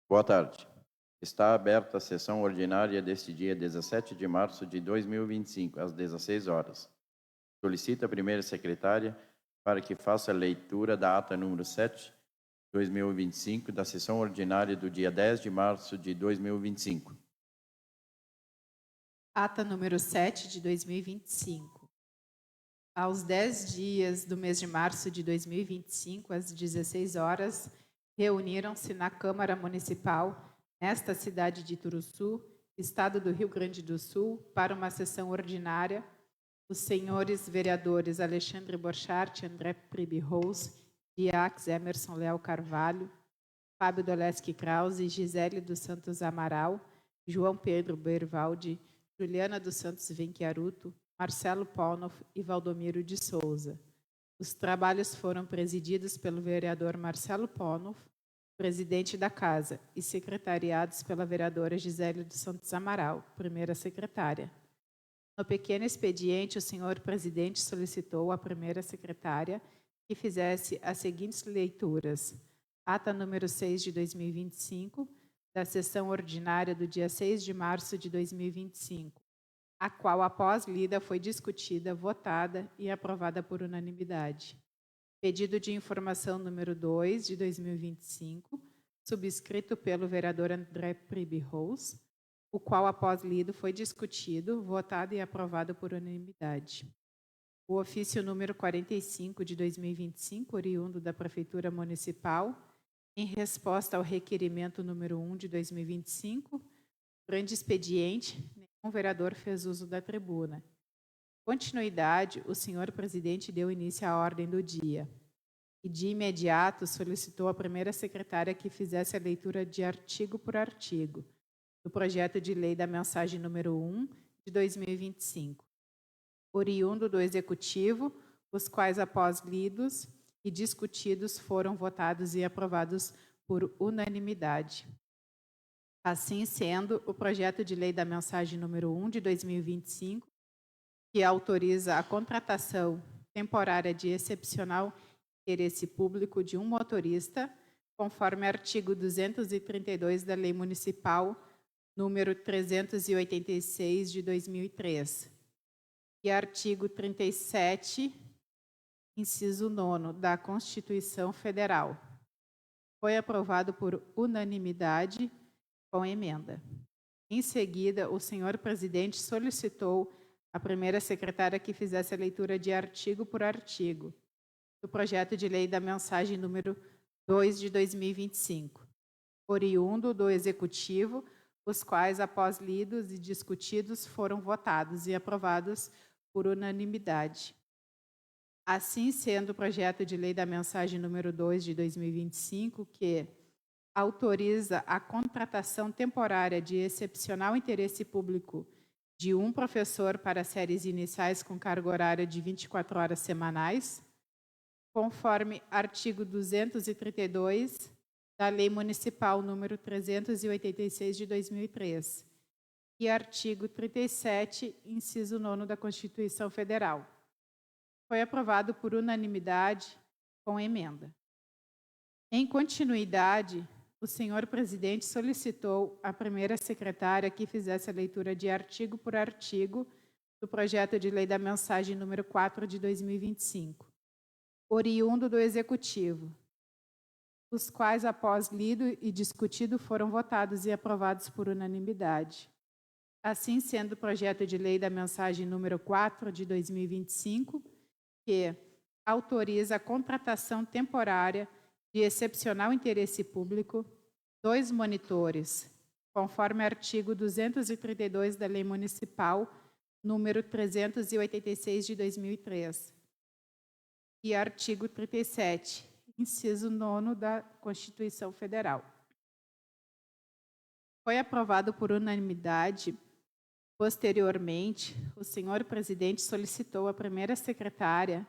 Boa tarde. Está aberta a sessão ordinária deste dia 17 de março de 2025, às 16 horas. Solicito a primeira secretária para que faça a leitura da ata número 7, 2025, da sessão ordinária do dia 10 de março de 2025. Ata número 7 de 2025. Aos 10 dias do mês de março de 2025, às 16 horas, reuniram-se na Câmara Municipal, nesta cidade de Turuçu, Estado do Rio Grande do Sul, para uma sessão ordinária, os senhores vereadores Alexandre Borchardt, André Pribi-Rous, Diax Emerson Leal Carvalho, Fábio Doleschi Krause, Gisele dos Santos Amaral, João Pedro Bervaldi, Juliana dos Santos Venchiaruto, Marcelo Paunoff e Valdomiro de Souza. Os trabalhos foram presididos pelo vereador Marcelo Paunoff, presidente da Casa, e secretariados pela vereadora Gisele dos Santos Amaral, primeira secretária. No pequeno expediente, o senhor presidente solicitou à primeira secretária que fizesse as seguintes leituras. Ata número 6 de 2025, da sessão ordinária do dia 6 de março de 2025, a qual, após lida, foi discutida, votada e aprovada por unanimidade. Pedido de informação número 2 de 2025, subscrito pelo vereador André Pribi-Rous, o qual, após lido, foi discutido, votado e aprovado por unanimidade. O ofício número 45 de 2025, oriundo da Prefeitura Municipal, em resposta ao requerimento número 1 de 2025, grande expediente, nenhum vereador fez uso da tribuna. Continuidade, o senhor presidente deu início à ordem do dia e, de imediato, solicitou à primeira secretária que fizesse a leitura de artigo por artigo do projeto de lei da mensagem número 1 de 2025, oriundo do Executivo, os quais, após lidos e discutidos, foram votados e aprovados por unanimidade. Assim sendo, o projeto de lei da mensagem número 1 de 2025, que autoriza a contratação temporária de excepcional interesse público de um motorista, conforme artigo 232 da Lei Municipal número 386 de 2003, e artigo 37, inciso 9 da Constituição Federal. Foi aprovado por unanimidade com emenda. Em seguida, o senhor presidente solicitou à primeira secretária que fizesse a leitura de artigo por artigo do projeto de lei da mensagem número 2 de 2025, oriundo do Executivo, os quais, após lidos e discutidos, foram votados e aprovados por unanimidade. Assim sendo, o projeto de lei da mensagem número 2 de 2025, que autoriza a contratação temporária de excepcional interesse público de um professor para séries iniciais com carga horária de 24 horas semanais, conforme artigo 232 da Lei Municipal número 386 de 2003 e artigo 37, inciso 9 da Constituição Federal. Foi aprovado por unanimidade com emenda. Em continuidade, o senhor presidente solicitou à primeira secretária que fizesse a leitura de artigo por artigo do projeto de lei da mensagem número 4 de 2025, oriundo do Executivo, os quais, após lido e discutido, foram votados e aprovados por unanimidade. Assim sendo, o projeto de lei da mensagem número 4 de 2025, que autoriza a contratação temporária de excepcional interesse público, 2 monitores, conforme artigo 232 da Lei Municipal número 386 de 2003 e artigo 37, inciso 9 da Constituição Federal. Foi aprovado por unanimidade. Posteriormente, o senhor presidente solicitou à primeira secretária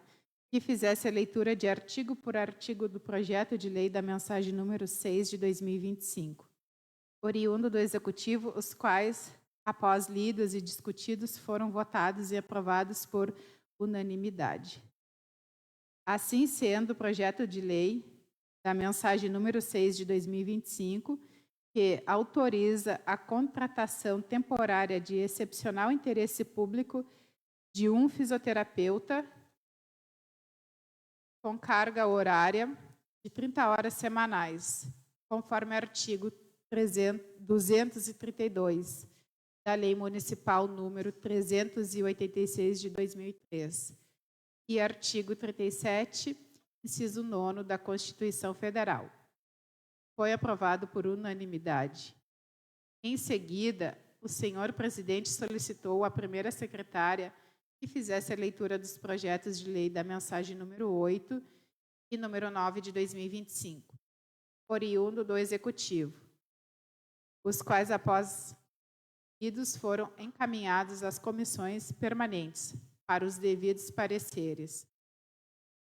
que fizesse a leitura de artigo por artigo do projeto de lei da mensagem número 6 de 2025, oriundo do Executivo, os quais, após lidos e discutidos, foram votados e aprovados por unanimidade. Assim sendo, o projeto de lei da mensagem número 6 de 2025, que autoriza a contratação temporária de excepcional interesse público de um fisioterapeuta com carga horária de 30 horas semanais, conforme artigo 232 da Lei Municipal número 386 de 2003 e artigo 37, inciso 9 da Constituição Federal. Foi aprovado por unanimidade. Em seguida, o senhor presidente solicitou à primeira secretária que fizesse a leitura dos projetos de lei da mensagem número 8 e número 9 de 2025, oriundo do Executivo, os quais, após lidos, foram encaminhados às comissões permanentes para os devidos pareceres.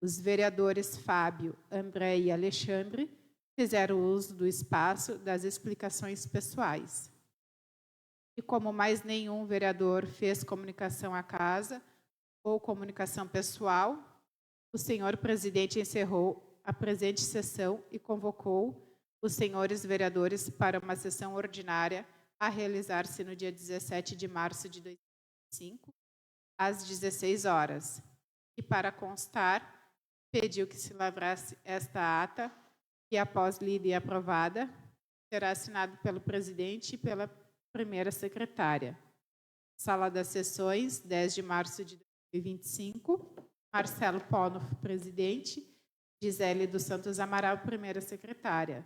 Os vereadores Fábio, André e Alexandre fizeram uso do espaço das explicações pessoais. E como mais nenhum vereador fez comunicação à casa ou comunicação pessoal, o senhor presidente encerrou a presente sessão e convocou os senhores vereadores para uma sessão ordinária a realizar-se no dia 17 de março de 2025, às 16 horas. E para constar, pediu que se lavrasse esta ata, que após lida e aprovada, será assinado pelo presidente e pela primeira secretária. Sala das Sessões, 10 de março de 2025. Marcelo Ponof, presidente. Gisele dos Santos Amaral, primeira secretária.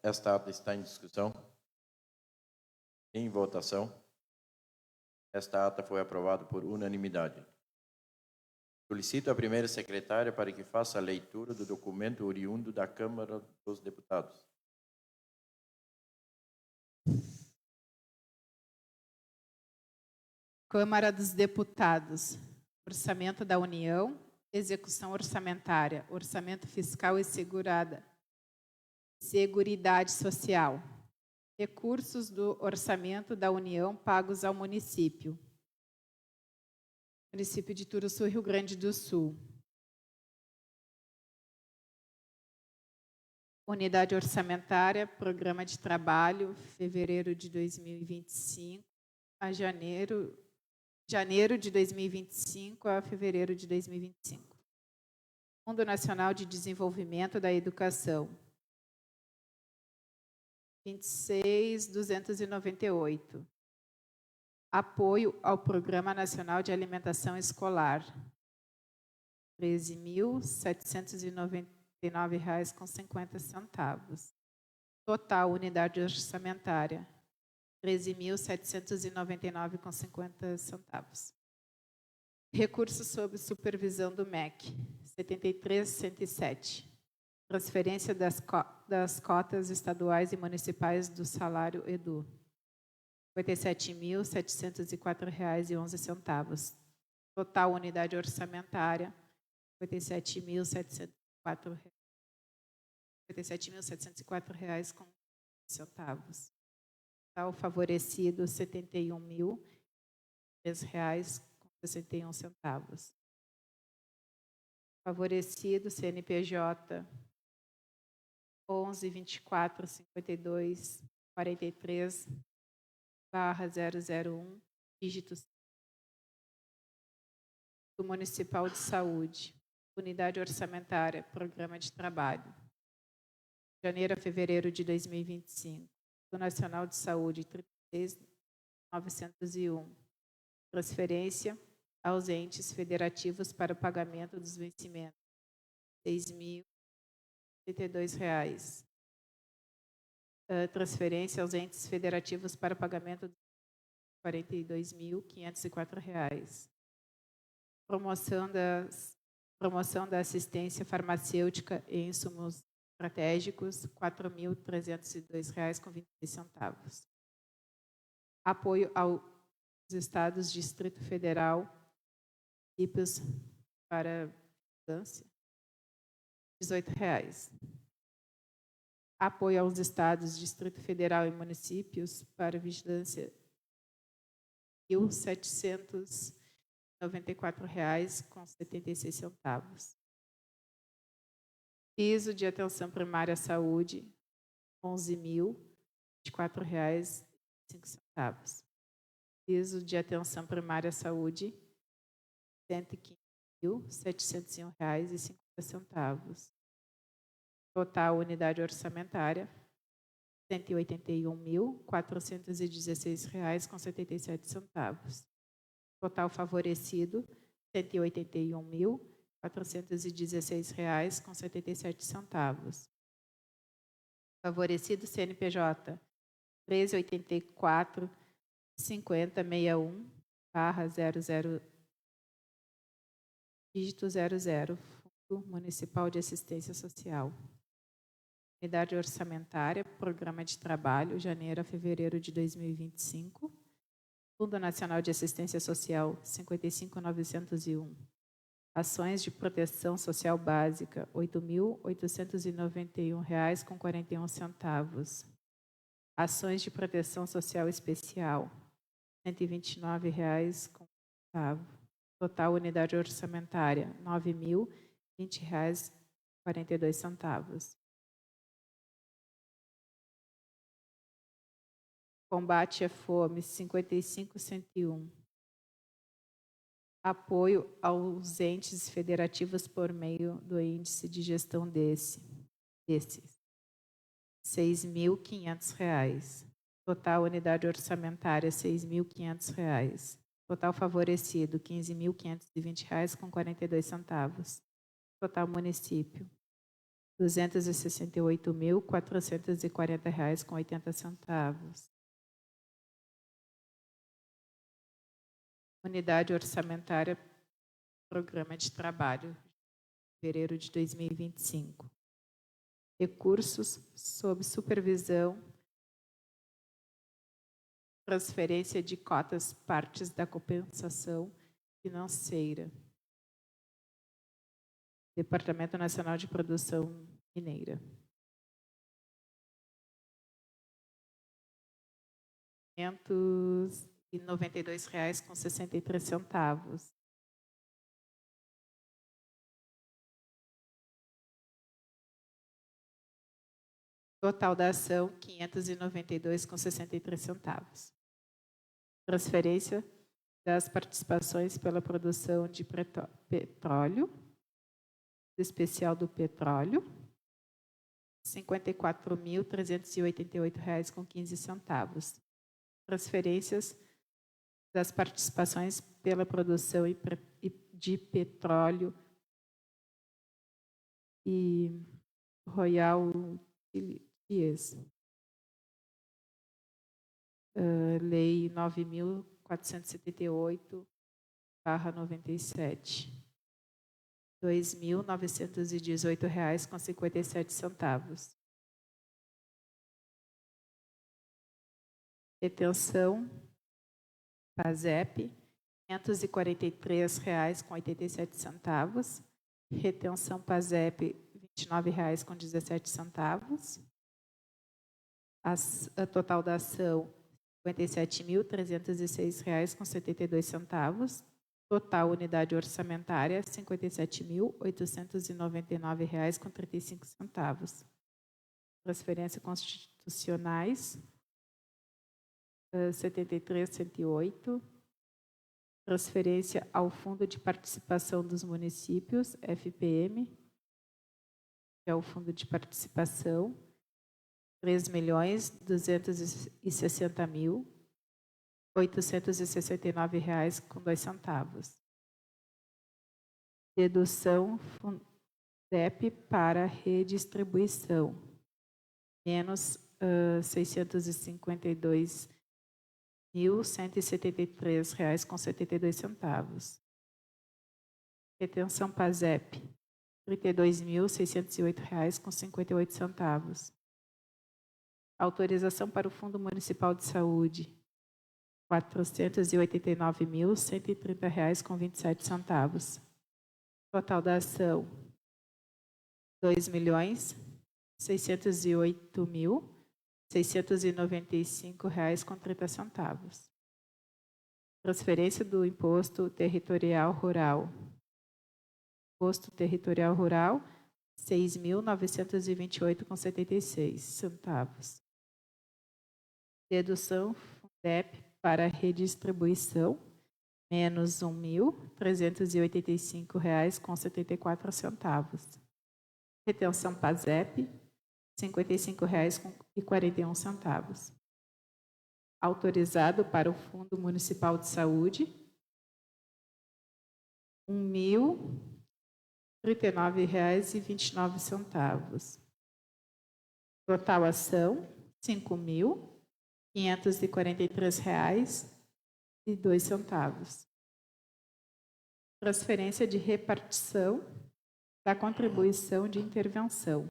Esta ata está em discussão. Em votação. Esta ata foi aprovada por unanimidade. Solicito a primeira secretária para que faça a leitura do documento oriundo da Câmara dos Deputados. Câmara dos Deputados. Orçamento da União, execução orçamentária, orçamento fiscal e Seguridade Social. Recursos do orçamento da União pagos ao município. Município de Turuçu, Rio Grande do Sul. Unidade orçamentária, programa de trabalho, fevereiro de 2025 a janeiro de 2025 a fevereiro de 2025. Fundo Nacional de Desenvolvimento da Educação. 26.298. Apoio ao Programa Nacional de Alimentação Escolar. R$ 13.799,50. Total unidade orçamentária. R$ 13.799,50. Recursos sob supervisão do MEC. 73.107. Transferência das cotas estaduais e municipais do salário Edu. R$ 57.704,11. Total unidade orçamentária, R$ 57.704,11. Total favorecido, R$ 71.003,61. Favorecido, CNPJ 11.24.52.43/001, dígito do Municipal de Saúde, unidade orçamentária, programa de trabalho. Janeiro a fevereiro de 2025, do Nacional de Saúde, 36.901, transferência aos entes federativos para o pagamento dos vencimentos, R$ 6.032. Transferência aos entes federativos para o pagamento de R$ 42.504. Promoção da assistência farmacêutica e insumos estratégicos, R$ 4.302,26. Apoio aos estados, Distrito Federal, municípios para vigilância, R$ 18. Apoio aos estados, Distrito Federal e municípios para vigilância, R$ 1.794,76. Piso de atenção primária à saúde, 11.024,05. Piso de atenção primária à saúde, R$ 115.701,50. Total unidade orçamentária, R$ 181.416,77. Total favorecido, R$ 181.416,77. Favorecido CNPJ 1384-5061/00 dígito 00, Fundo Municipal de Assistência Social. Unidade orçamentária, Programa de Trabalho, janeiro a fevereiro de 2025. Fundo Nacional de Assistência Social, 55.901. Ações de Proteção Social Básica, R$ 8.891,41. Ações de Proteção Social Especial, R$ 129,00. Total unidade orçamentária, R$ 9.020,42. Combate à fome, 55.101. Apoio aos entes federativos por meio do índice de gestão desses, R$ 6.500. Total unidade orçamentária, R$ 6.500. Total favorecido, R$ 15.520,42. Total município, R$ 268.440,80. Unidade orçamentária, Programa de Trabalho, fevereiro de 2025. Recursos sob supervisão, transferência de cotas partes da compensação financeira. Departamento Nacional de Produção Mineira. R$ 592,63. Total da ação, R$ 592,63. Transferência das participações pela produção de petróleo, especial do petróleo, R$ 54.388,15. Transferências das participações pela produção de petróleo e royalties. Lei 9.478/97. R$ 2.918,57. Retenção PASEP, R$ 543,87. Retenção PASEP, R$ 29,17. A total da ação, R$ 57.306,72. Total unidade orçamentária, R$ 57.899,35. Transferências constitucionais, 73.108. Transferência ao Fundo de Participação dos Municípios, FPM, que é o Fundo de Participação, R$ 3.260.869,02. Dedução FUNDEP para redistribuição, menos R$ 652.173,72. Retenção PASEP, R$ 32.608,58. Autorização para o Fundo Municipal de Saúde, R$ 489.130,27. Total da ação, R$ 2.608.695,30. Transferência do Imposto Territorial Rural. Imposto Territorial Rural, 6.928,76 centavos. Dedução Fundep para redistribuição, menos R$ 1.385,74. Retenção PASEP, R$ 55,41. Autorizado para o Fundo Municipal de Saúde, R$ 1.039,29. Total ação, R$ 5.543,02. Transferência de repartição da contribuição de intervenção.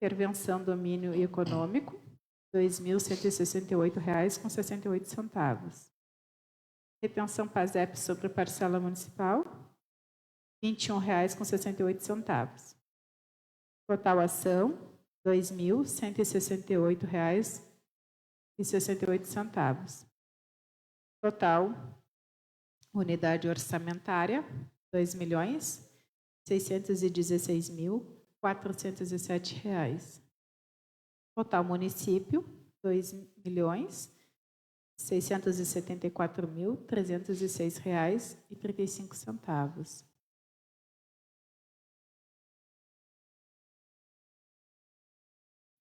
Intervenção domínio econômico, R$ 2.168,68. Retenção PASEP sobre parcela municipal, R$ 21,68. Total ação, R$ 2.168,68. Total unidade orçamentária, R$ 2.616.407. Total município, R$ 2.674.306,35.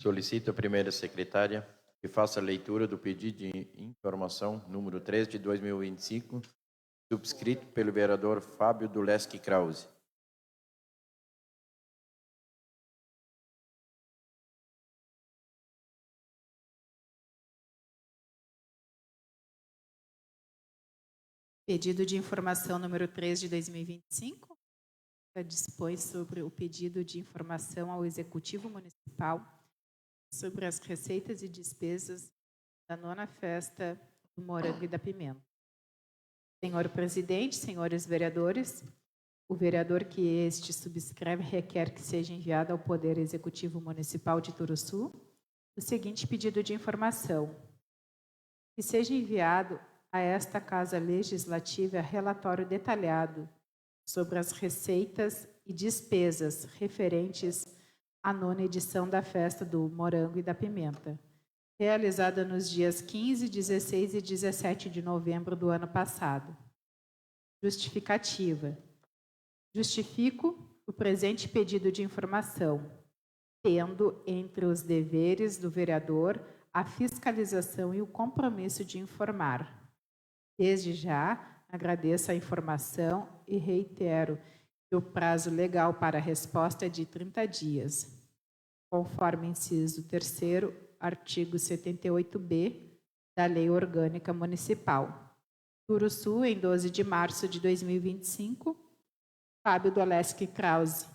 Solicito a primeira secretária que faça a leitura do pedido de informação número 3 de 2025, subscrito pelo vereador Fábio Duleschi Krause. Pedido de informação número 3 de 2025, dispõe sobre o pedido de informação ao Executivo Municipal sobre as receitas e despesas da 9ª Festa do Morango e da Pimenta. Senhor presidente, senhores vereadores, o vereador que este subscreve requer que seja enviado ao Poder Executivo Municipal de Turuçu o seguinte pedido de informação: que seja enviado a esta Casa Legislativa relatório detalhado sobre as receitas e despesas referentes à 9ª edição da Festa do Morango e da Pimenta, realizada nos dias 15, 16 e 17 de novembro do ano passado. Justificativa. Justifico o presente pedido de informação, tendo entre os deveres do vereador a fiscalização e o compromisso de informar. Desde já, agradeço a informação e reitero que o prazo legal para a resposta é de 30 dias, conforme inciso 3º, artigo 78b da Lei Orgânica Municipal. Turuçu, em 12 de março de 2025, Fábio Duleschi Krause,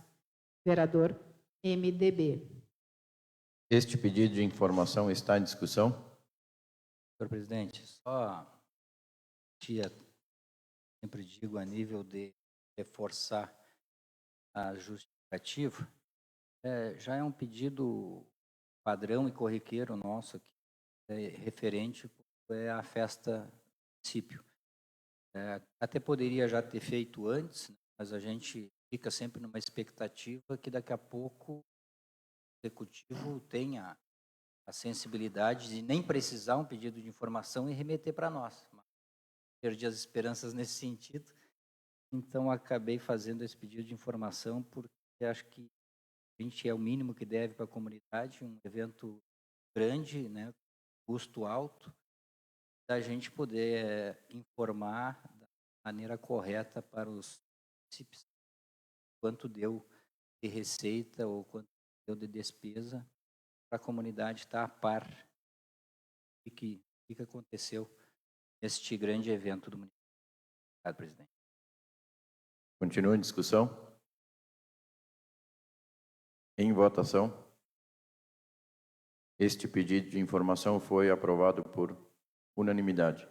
vereador MDB. Este pedido de informação está em discussão. Senhor presidente, só sempre digo a nível de reforçar a justificativa, já é um pedido padrão e corriqueiro nosso aqui, referente à festa do município. Até poderia já ter feito antes, né, mas a gente fica sempre numa expectativa que daqui a pouco o executivo tenha a sensibilidade de nem precisar um pedido de informação e remeter para nós. Perdi as esperanças nesse sentido, então acabei fazendo esse pedido de informação porque acho que a gente é o mínimo que deve para a comunidade, um evento grande, né, custo alto, da gente poder informar da maneira correta para os municípios quanto deu de receita ou quanto deu de despesa, para a comunidade estar a par do que aconteceu neste grande evento do município. Obrigado, presidente. Continua em discussão. Em votação. Este pedido de informação foi aprovado por unanimidade.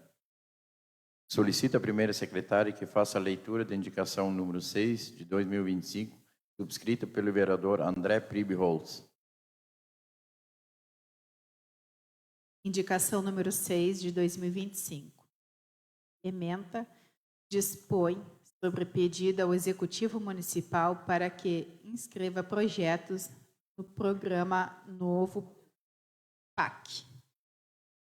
Solicito a primeira secretária que faça a leitura da indicação número 6 de 2025, subscrita pelo vereador André Pribe Holz. Indicação número 6 de 2025. Ementa dispõe sobre pedido ao Executivo Municipal para que inscreva projetos no programa Novo PAC,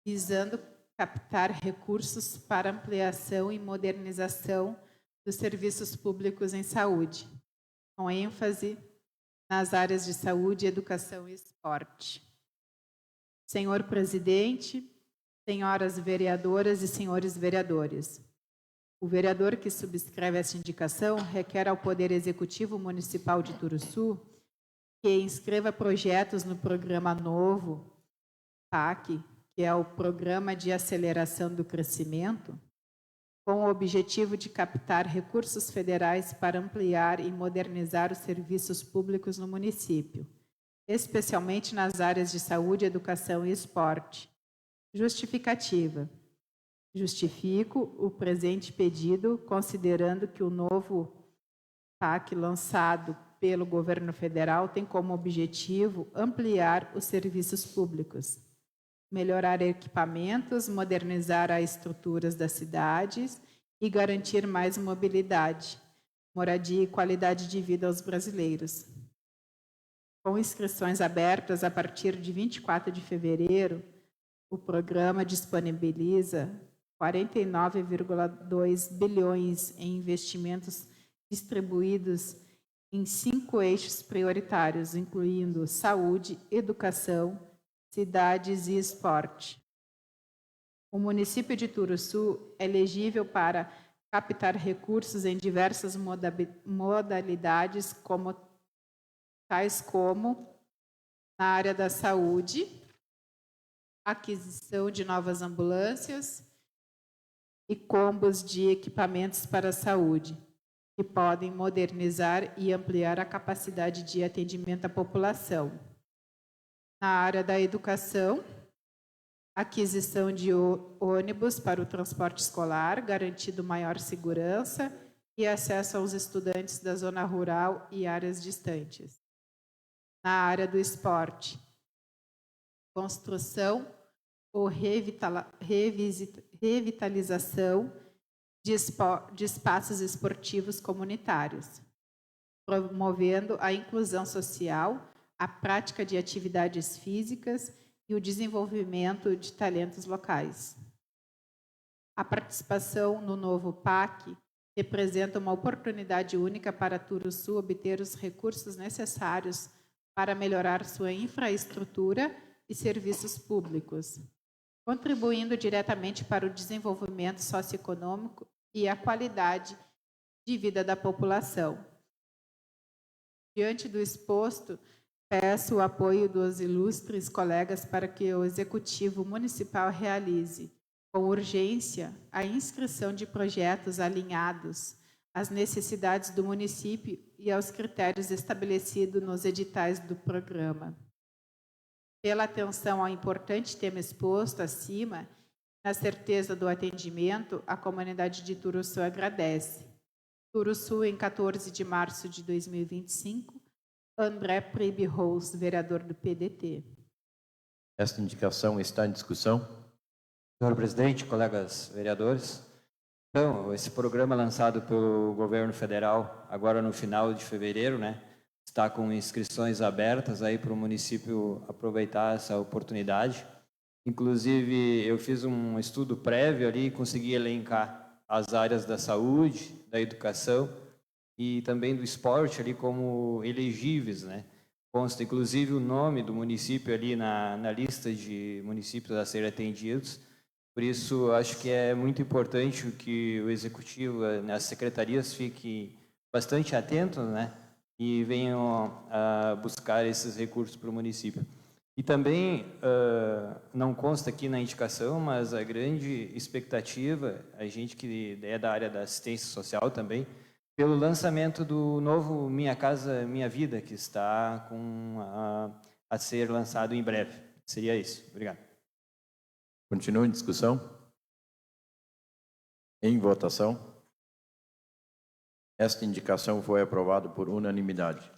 visando captar recursos para ampliação e modernização dos serviços públicos em saúde, com ênfase nas áreas de saúde, educação e esporte. Senhor presidente, senhoras vereadoras e senhores vereadores, o vereador que subscreve esta indicação requer ao Poder Executivo Municipal de Turuçu que inscreva projetos no programa Novo PAC, que é o Programa de Aceleração do Crescimento, com o objetivo de captar recursos federais para ampliar e modernizar os serviços públicos no município, especialmente nas áreas de saúde, educação e esporte. Justificativa. Justifico o presente pedido, considerando que o novo PAC lançado pelo governo federal tem como objetivo ampliar os serviços públicos, melhorar equipamentos, modernizar as estruturas das cidades e garantir mais mobilidade, moradia e qualidade de vida aos brasileiros. Com inscrições abertas a partir de 24 de fevereiro, o programa disponibiliza 49,2 bilhões em investimentos distribuídos em 5 eixos prioritários, incluindo saúde, educação, cidades e esporte. O município de Turuçu é elegível para captar recursos em diversas modalidades, tais como na área da saúde, aquisição de novas ambulâncias e combos de equipamentos para a saúde, que podem modernizar e ampliar a capacidade de atendimento à população. Na área da educação, aquisição de ônibus para o transporte escolar, garantindo maior segurança e acesso aos estudantes da zona rural e áreas distantes. Na área do esporte, construção ou revitalização de espaços esportivos comunitários, promovendo a inclusão social, a prática de atividades físicas e o desenvolvimento de talentos locais. A participação no novo PAC representa uma oportunidade única para Turuçu obter os recursos necessários para melhorar sua infraestrutura e serviços públicos, contribuindo diretamente para o desenvolvimento socioeconômico e a qualidade de vida da população. Diante do exposto, peço o apoio dos ilustres colegas para que o Executivo Municipal realize, com urgência, a inscrição de projetos alinhados às necessidades do município e aos critérios estabelecidos nos editais do programa. Pela atenção ao importante tema exposto acima, na certeza do atendimento, a comunidade de Turuçu agradece. Turuçu, em 14 de março de 2025, André Pribe Rose, vereador do PDT. Esta indicação está em discussão. Senhor presidente, colegas vereadores, então, esse programa lançado pelo governo federal, agora no final de fevereiro, está com inscrições abertas aí para o município aproveitar essa oportunidade. Inclusive, eu fiz um estudo prévio ali e consegui elencar as áreas da saúde, da educação e também do esporte ali como elegíveis, Consta, inclusive, o nome do município ali na lista de municípios a serem atendidos. Por isso, acho que é muito importante que o Executivo, as secretarias, fiquem bastante atentos, e venham a buscar esses recursos para o município. E também, não consta aqui na indicação, mas a grande expectativa, a gente que é da área da assistência social também, pelo lançamento do novo Minha Casa Minha Vida, que está a ser lançado em breve. Seria isso. Obrigado. Continua em discussão. Em votação. Esta indicação foi aprovada por unanimidade.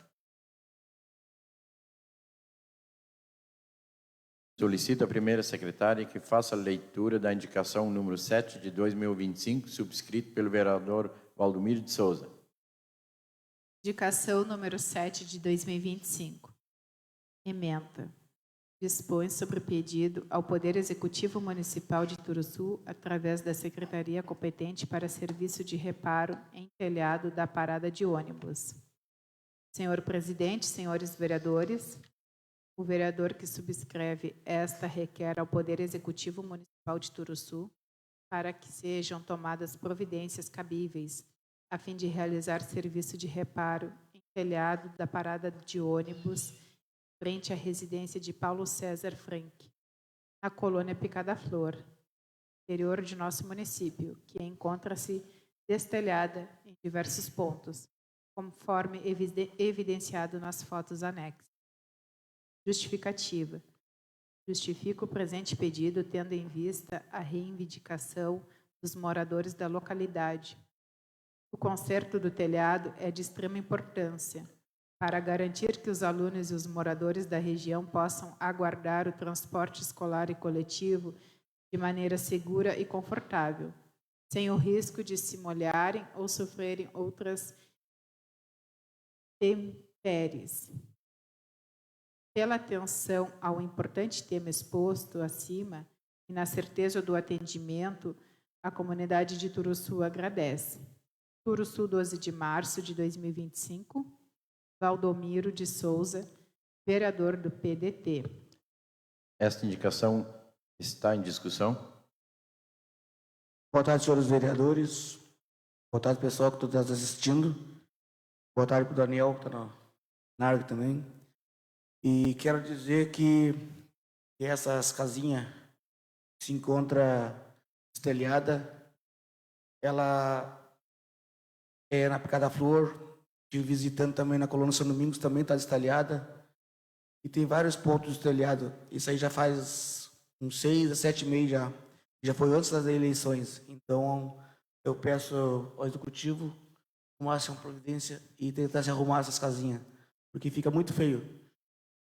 Solicito a primeira secretária que faça a leitura da indicação número 7 de 2025, subscrito pelo vereador Valdomiro de Souza. Indicação número 7 de 2025. Ementa. Dispõe sobre o pedido ao Poder Executivo Municipal de Turuçu, através da Secretaria competente para serviço de reparo em telhado da parada de ônibus. Senhor Presidente, senhores vereadores, o vereador que subscreve esta requer ao Poder Executivo Municipal de Turuçu para que sejam tomadas providências cabíveis a fim de realizar serviço de reparo em telhado da parada de ônibus frente à residência de Paulo César Frank, na colônia Picada Flor, interior de nosso município, que encontra-se destelhada em diversos pontos, conforme evidenciado nas fotos anexas. Justificativa. Justifico o presente pedido tendo em vista a reivindicação dos moradores da localidade. O conserto do telhado é de extrema importância para garantir que os alunos e os moradores da região possam aguardar o transporte escolar e coletivo de maneira segura e confortável, sem o risco de se molharem ou sofrerem outras intempéries. Pela atenção ao importante tema exposto acima e na certeza do atendimento, a comunidade de Turuçu agradece. Turuçu, 12 de março de 2025, Valdomiro de Souza, vereador do PDT. Esta indicação está em discussão. Boa tarde, senhores vereadores. Boa tarde, pessoal que está assistindo. Boa tarde para o Daniel, que está na área também. E quero dizer que essas casinhas que se encontra estelhada, ela é na Picada Flor. Estive visitando também na colônia São Domingos, também está destalhada. E tem vários pontos de telhado. Isso aí já faz uns 6 a 7 meses já. Já foi antes das eleições. Então, eu peço ao Executivo tomar uma providência e tentar se arrumar essas casinhas, porque fica muito feio.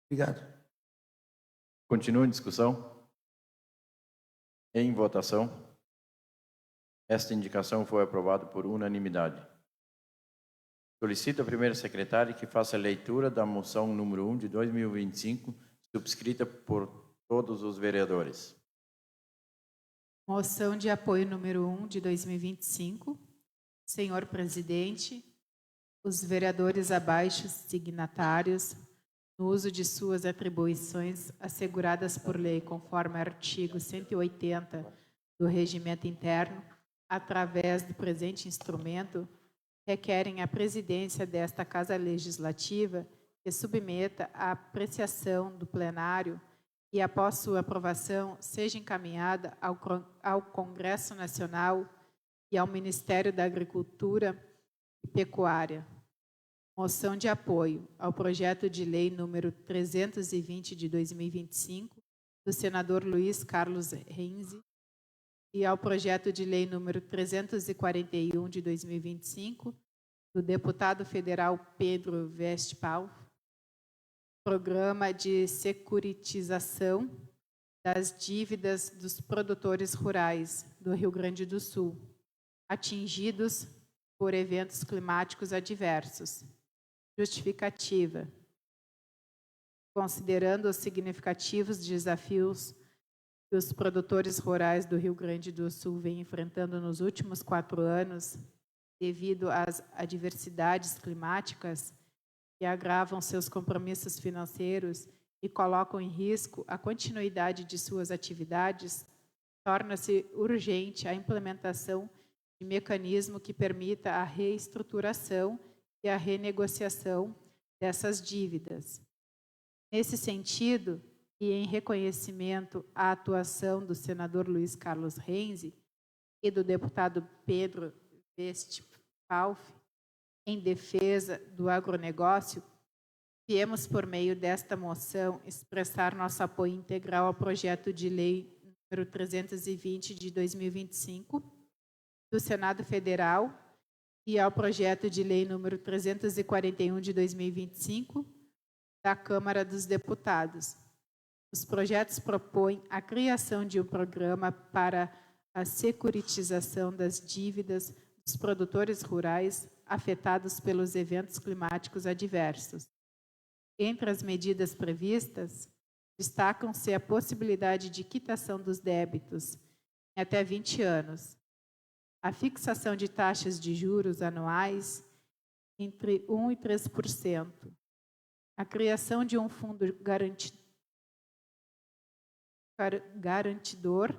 Obrigado. Continua em discussão. Em votação. Esta indicação foi aprovada por unanimidade. Solicito a primeira secretária que faça a leitura da moção número 1 de 2025, subscrita por todos os vereadores. Moção de apoio número 1 de 2025. Senhor Presidente, os vereadores abaixo signatários, no uso de suas atribuições asseguradas por lei conforme artigo 180 do Regimento Interno, através do presente instrumento, requerem a presidência desta Casa Legislativa que submeta à apreciação do plenário e, após sua aprovação, seja encaminhada ao Congresso Nacional e ao Ministério da Agricultura e Pecuária. Moção de apoio ao projeto de lei número 320 de 2025, do senador Luiz Carlos Renzi, e ao projeto de lei número 341 de 2025, do deputado federal Pedro Westphal, Programa de Securitização das Dívidas dos Produtores Rurais do Rio Grande do Sul, atingidos por eventos climáticos adversos. Justificativa. Considerando os significativos desafios que os produtores rurais do Rio Grande do Sul vêm enfrentando nos últimos 4 anos, devido às adversidades climáticas que agravam seus compromissos financeiros e colocam em risco a continuidade de suas atividades, torna-se urgente a implementação de mecanismo que permita a reestruturação e a renegociação dessas dívidas. Nesse sentido, e em reconhecimento à atuação do senador Luiz Carlos Renzi e do deputado Pedro Westphal em defesa do agronegócio, viemos, por meio desta moção, expressar nosso apoio integral ao projeto de lei número 320 de 2025 do Senado Federal e ao projeto de lei número 341 de 2025 da Câmara dos Deputados. Os projetos propõem a criação de um programa para a securitização das dívidas dos dos produtores rurais afetados pelos eventos climáticos adversos. Entre as medidas previstas, destacam-se a possibilidade de quitação dos débitos em até 20 anos, a fixação de taxas de juros anuais entre 1% e 3%, a criação de um fundo garantidor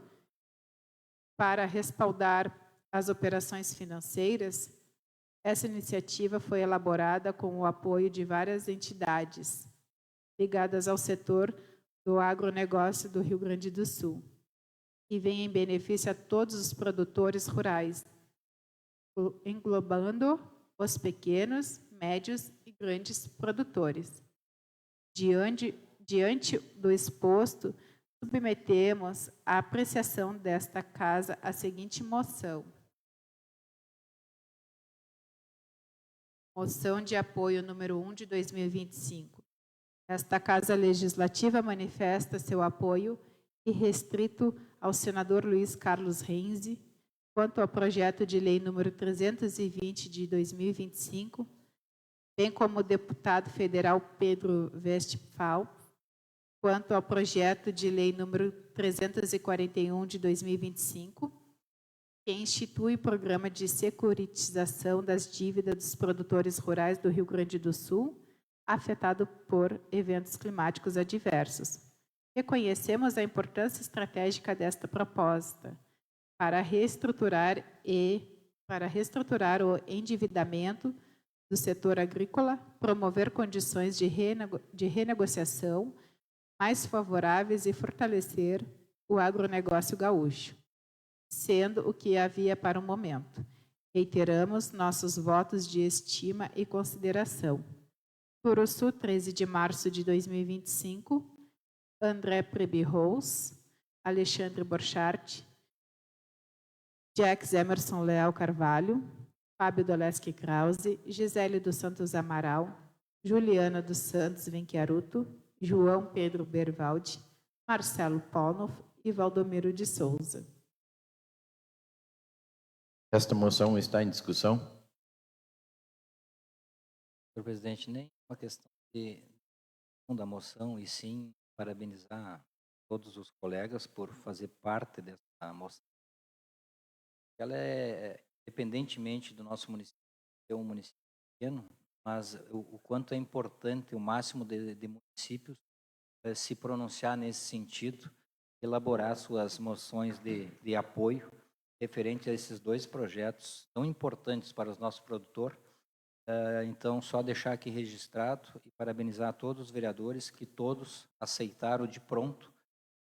para respaldar as operações financeiras. Essa iniciativa foi elaborada com o apoio de várias entidades ligadas ao setor do agronegócio do Rio Grande do Sul e vem em benefício a todos os produtores rurais, englobando os pequenos, médios e grandes produtores. Diante do exposto, submetemos à apreciação desta Casa a seguinte moção. Moção de apoio número 1 de 2025. Esta Casa Legislativa manifesta seu apoio irrestrito ao senador Luiz Carlos Renzi quanto ao projeto de lei número 320 de 2025, bem como o deputado federal Pedro Westphal quanto ao projeto de lei número 341 de 2025, que institui o programa de securitização das dívidas dos produtores rurais do Rio Grande do Sul, afetado por eventos climáticos adversos. Reconhecemos a importância estratégica desta proposta para reestruturar o endividamento do setor agrícola, promover condições de renegociação mais favoráveis e fortalecer o agronegócio gaúcho, sendo o que havia para o momento. Reiteramos nossos votos de estima e consideração. Curuçu, 13 de março de 2025, André Prebi-Rose, Alexandre Borchardt, Jax Emerson Leal Carvalho, Fábio Doleschi Krause, Gisele dos Santos Amaral, Juliana dos Santos Venchiaruto, João Pedro Bervaldi, Marcelo Paunoff e Valdomiro de Souza. Esta moção está em discussão. Senhor presidente, nem uma questão da moção, e sim parabenizar todos os colegas por fazer parte dessa moção. Ela é, independentemente do nosso município, ser um município pequeno, mas o quanto é importante o máximo de municípios se pronunciar nesse sentido, elaborar suas moções de apoio referente a esses dois projetos tão importantes para os nossos produtores. Então, só deixar aqui registrado e parabenizar a todos os vereadores que todos aceitaram de pronto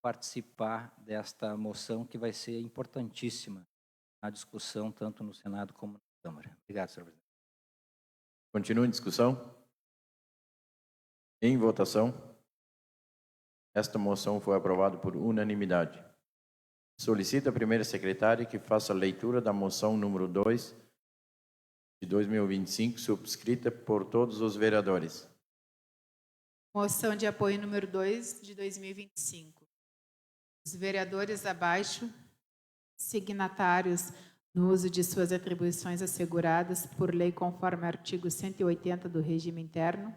participar desta moção que vai ser importantíssima na discussão tanto no Senado como na Câmara. Obrigado, senhor presidente. Continua em discussão. Em votação. Esta moção foi aprovada por unanimidade. Solicita a primeira secretária que faça a leitura da moção número 2 de 2025, subscrita por todos os vereadores. Moção de apoio número 2 de 2025. Os vereadores abaixo, signatários no uso de suas atribuições asseguradas por lei conforme artigo 180 do regime interno,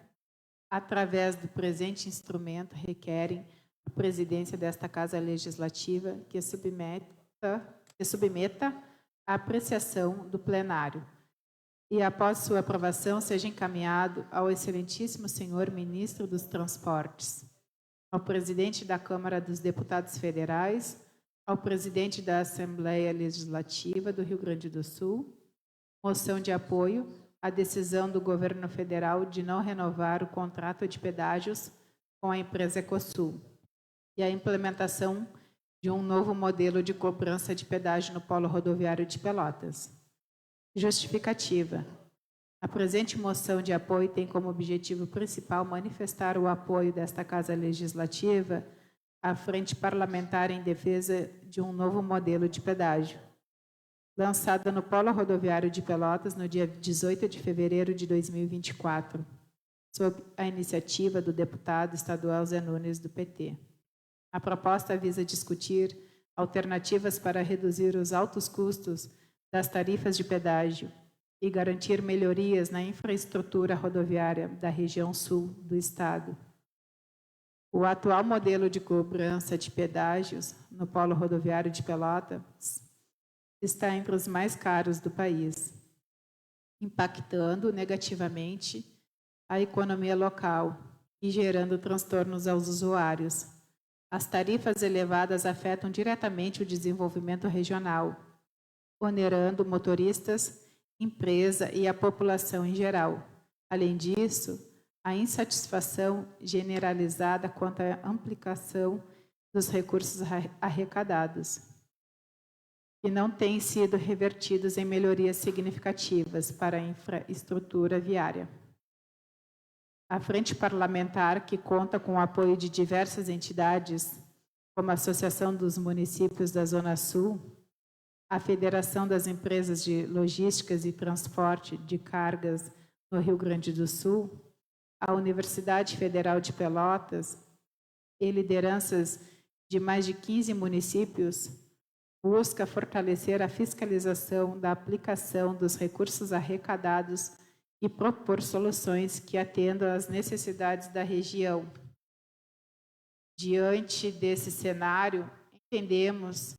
através do presente instrumento, requerem a presidência desta Casa Legislativa que submeta à apreciação do plenário e, após sua aprovação, seja encaminhado ao excelentíssimo senhor ministro dos Transportes, ao presidente da Câmara dos Deputados Federais, ao presidente da Assembleia Legislativa do Rio Grande do Sul, moção de apoio à decisão do governo federal de não renovar o contrato de pedágios com a empresa Ecosul e a implementação de um novo modelo de cobrança de pedágio no polo rodoviário de Pelotas. Justificativa. A presente moção de apoio tem como objetivo principal manifestar o apoio desta Casa Legislativa à Frente Parlamentar em defesa de um novo modelo de pedágio, lançada no Polo Rodoviário de Pelotas no dia 18 de fevereiro de 2024, sob a iniciativa do deputado estadual Zé Nunes, do PT. A proposta visa discutir alternativas para reduzir os altos custos das tarifas de pedágio e garantir melhorias na infraestrutura rodoviária da região sul do Estado. O atual modelo de cobrança de pedágios no polo rodoviário de Pelotas está entre os mais caros do país, impactando negativamente a economia local e gerando transtornos aos usuários. As tarifas elevadas afetam diretamente o desenvolvimento regional, onerando motoristas, empresa e a população em geral. Além disso, a insatisfação generalizada quanto à aplicação dos recursos arrecadados, que não têm sido revertidos em melhorias significativas para a infraestrutura viária. A Frente Parlamentar, que conta com o apoio de diversas entidades, como a Associação dos Municípios da Zona Sul, a Federação das Empresas de Logísticas e Transporte de Cargas no Rio Grande do Sul, a Universidade Federal de Pelotas e lideranças de mais de 15 municípios, busca fortalecer a fiscalização da aplicação dos recursos arrecadados e propor soluções que atendam às necessidades da região. Diante desse cenário, entendemos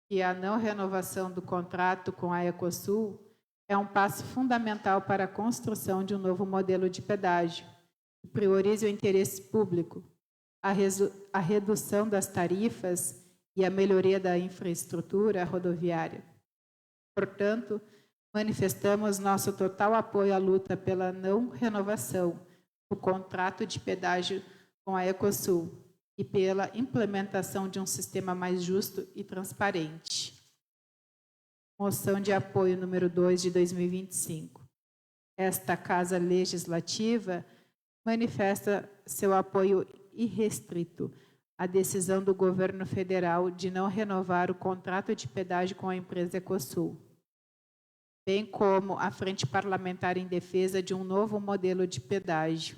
que a não renovação do contrato com a Ecosul é um passo fundamental para a construção de um novo modelo de pedágio, que priorize o interesse público, a redução das tarifas e a melhoria da infraestrutura rodoviária. Portanto, manifestamos nosso total apoio à luta pela não renovação do contrato de pedágio com a Ecosul e pela implementação de um sistema mais justo e transparente. Moção de apoio número 2 de 2025. Esta Casa Legislativa manifesta seu apoio irrestrito à decisão do governo federal de não renovar o contrato de pedágio com a empresa Ecosul, bem como a Frente Parlamentar em Defesa de um novo modelo de pedágio.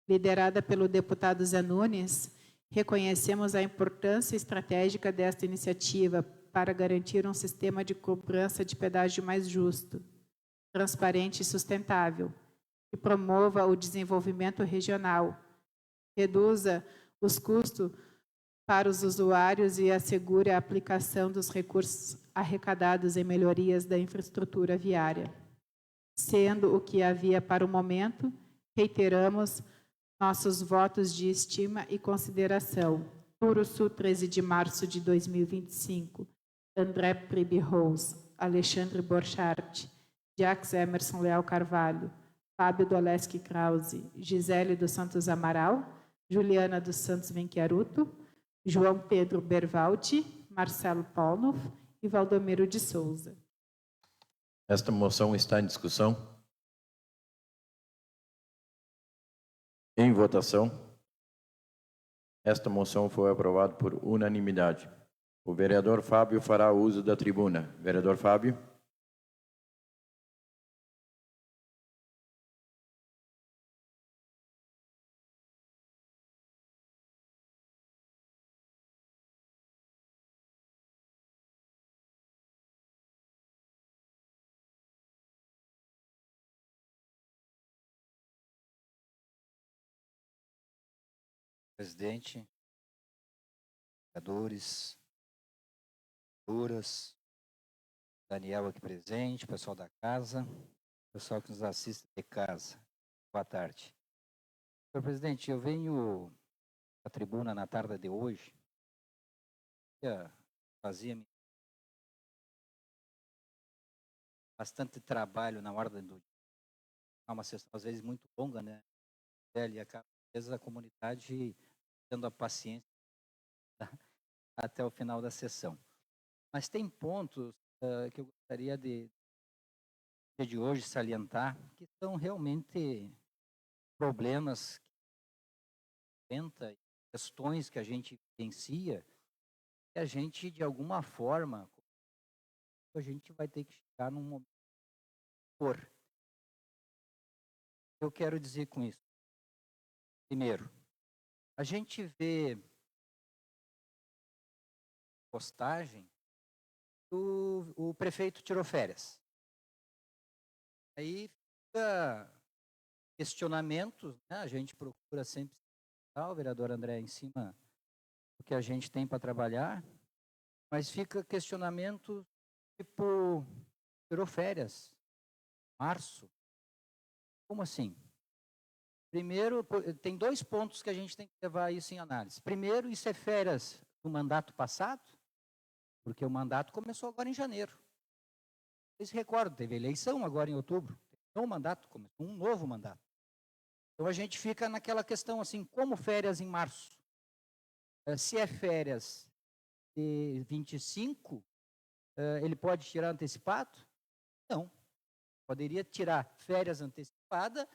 Liderada pelo deputado Zé Nunes, reconhecemos a importância estratégica desta iniciativa para garantir um sistema de cobrança de pedágio mais justo, transparente e sustentável, que promova o desenvolvimento regional, reduza os custos para os usuários e assegure a aplicação dos recursos arrecadados em melhorias da infraestrutura viária. Sendo o que havia para o momento, reiteramos nossos votos de estima e consideração. Turuçu, 13 de março de 2025. André Pribe Rose, Alexandre Borchardt, Jacques Emerson Leal Carvalho, Fábio Doleski Krause, Gisele dos Santos Amaral, Juliana dos Santos Venchiaruto, João Pedro Bervaldi, Marcelo Paulnoff e Valdomiro de Souza. Esta moção está em discussão. Em votação. Esta moção foi aprovada por unanimidade. O vereador Fábio fará uso da tribuna. Vereador Fábio. Presidente, vereadores, vereadoras, Daniel aqui presente, pessoal da casa, pessoal que nos assiste de casa. Boa tarde. Senhor presidente, eu venho à tribuna na tarde de hoje, fazia bastante trabalho na ordem do dia. É uma sessão às vezes muito longa, né? E acaba às vezes a comunidade tendo a paciência até o final da sessão. Mas tem pontos que eu gostaria de hoje salientar, que são realmente problemas, questões que a gente vivencia, que a gente, de alguma forma, a gente vai ter que chegar num momento. Eu quero dizer com isso. Primeiro, a gente vê postagem o prefeito tirou férias. Aí fica questionamentos, né? A gente procura sempre, o vereador André, em cima do que a gente tem para trabalhar, mas fica questionamento tipo, tirou férias, março. Como assim? Primeiro, tem 2 pontos que a gente tem que levar isso em análise. Primeiro, isso é férias do mandato passado, porque o mandato começou agora em janeiro. Vocês se recordam, teve eleição agora em outubro, começou um novo mandato. Então a gente fica naquela questão assim, como férias em março? Se é férias de 25, ele pode tirar antecipado? Não. Poderia tirar férias antecipadas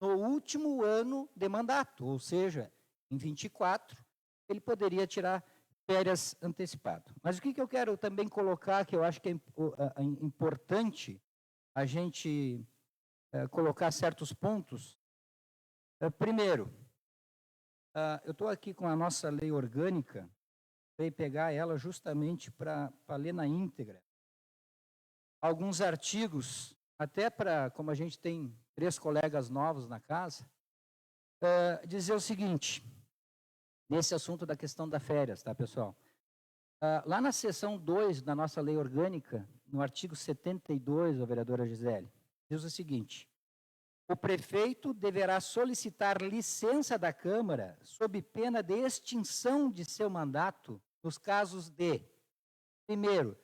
no último ano de mandato, ou seja, em 24, ele poderia tirar férias antecipadas. Mas o que eu quero também colocar, que eu acho que é importante a gente colocar certos pontos. Primeiro, eu estou aqui com a nossa lei orgânica, vou pegar ela justamente para ler na íntegra. Alguns artigos, até para, como a gente tem 3 colegas novos na casa, dizer o seguinte, nesse assunto da questão das férias, tá, pessoal? Lá na seção 2 da nossa lei orgânica, no artigo 72, a vereadora Gisele, diz o seguinte: o prefeito deverá solicitar licença da Câmara sob pena de extinção de seu mandato nos casos de, primeiro,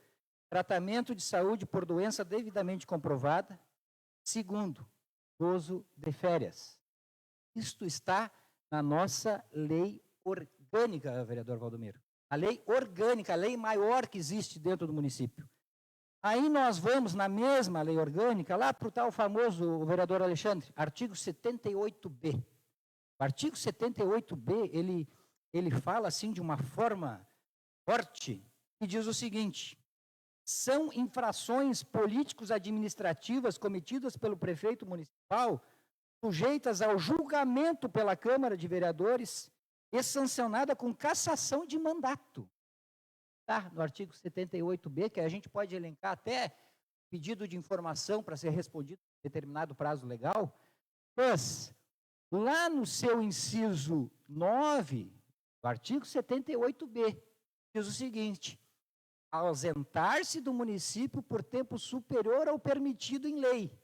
tratamento de saúde por doença devidamente comprovada. Segundo, gozo de férias. Isto está na nossa lei orgânica, vereador Valdomiro. A lei orgânica, a lei maior que existe dentro do município. Aí nós vamos, na mesma lei orgânica, lá para o tal famoso vereador Alexandre, artigo 78B. O artigo 78B, ele fala assim de uma forma forte, e diz o seguinte: são infrações políticos-administrativas cometidas pelo prefeito municipal, sujeitas ao julgamento pela Câmara de Vereadores e sancionada com cassação de mandato. Tá, no artigo 78B, que a gente pode elencar até pedido de informação para ser respondido em determinado prazo legal, mas lá no seu inciso 9, do artigo 78B, diz o seguinte: ausentar-se do município por tempo superior ao permitido em lei,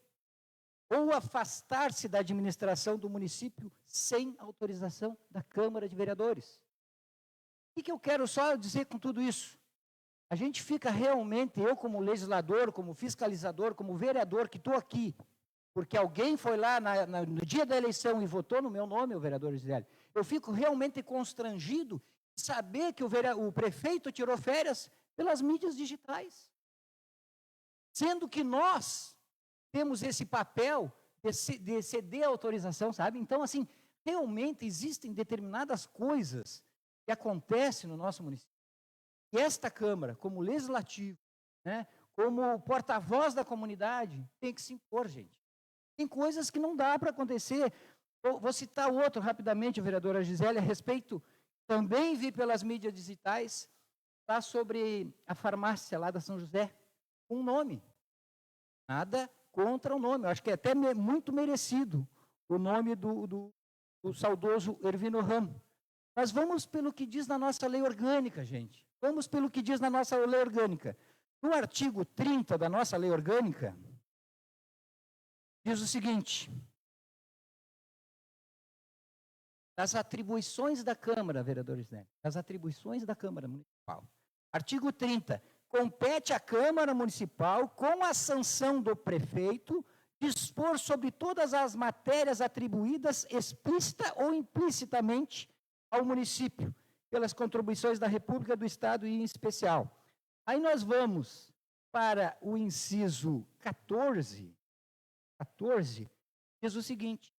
ou afastar-se da administração do município sem autorização da Câmara de Vereadores. O que eu quero só dizer com tudo isso? A gente fica realmente, eu como legislador, como fiscalizador, como vereador que estou aqui, porque alguém foi lá no dia da eleição e votou no meu nome, o vereador Gisele, eu fico realmente constrangido de saber que o prefeito tirou férias pelas mídias digitais. Sendo que nós temos esse papel de ceder a autorização, sabe? Então, assim, realmente existem determinadas coisas que acontecem no nosso município. E esta Câmara, como legislativo, né, como porta-voz da comunidade, tem que se impor, gente. Tem coisas que não dá para acontecer. Vou citar outro rapidamente, vereadora Gisele, a respeito, também vi pelas mídias digitais, tá, sobre a farmácia lá da São José, um nome. Nada contra o nome, eu acho que é até muito merecido o nome do saudoso Ervino Ramos. Mas vamos pelo que diz na nossa lei orgânica, gente. Vamos pelo que diz na nossa lei orgânica. No artigo 30 da nossa lei orgânica, diz o seguinte: das atribuições da Câmara, vereadores, né? Das atribuições da Câmara Municipal. Artigo 30. Compete à Câmara Municipal, com a sanção do prefeito, dispor sobre todas as matérias atribuídas explícita ou implicitamente ao município, pelas contribuições da República, do Estado e em especial. Aí nós vamos para o inciso 14. 14 diz o seguinte: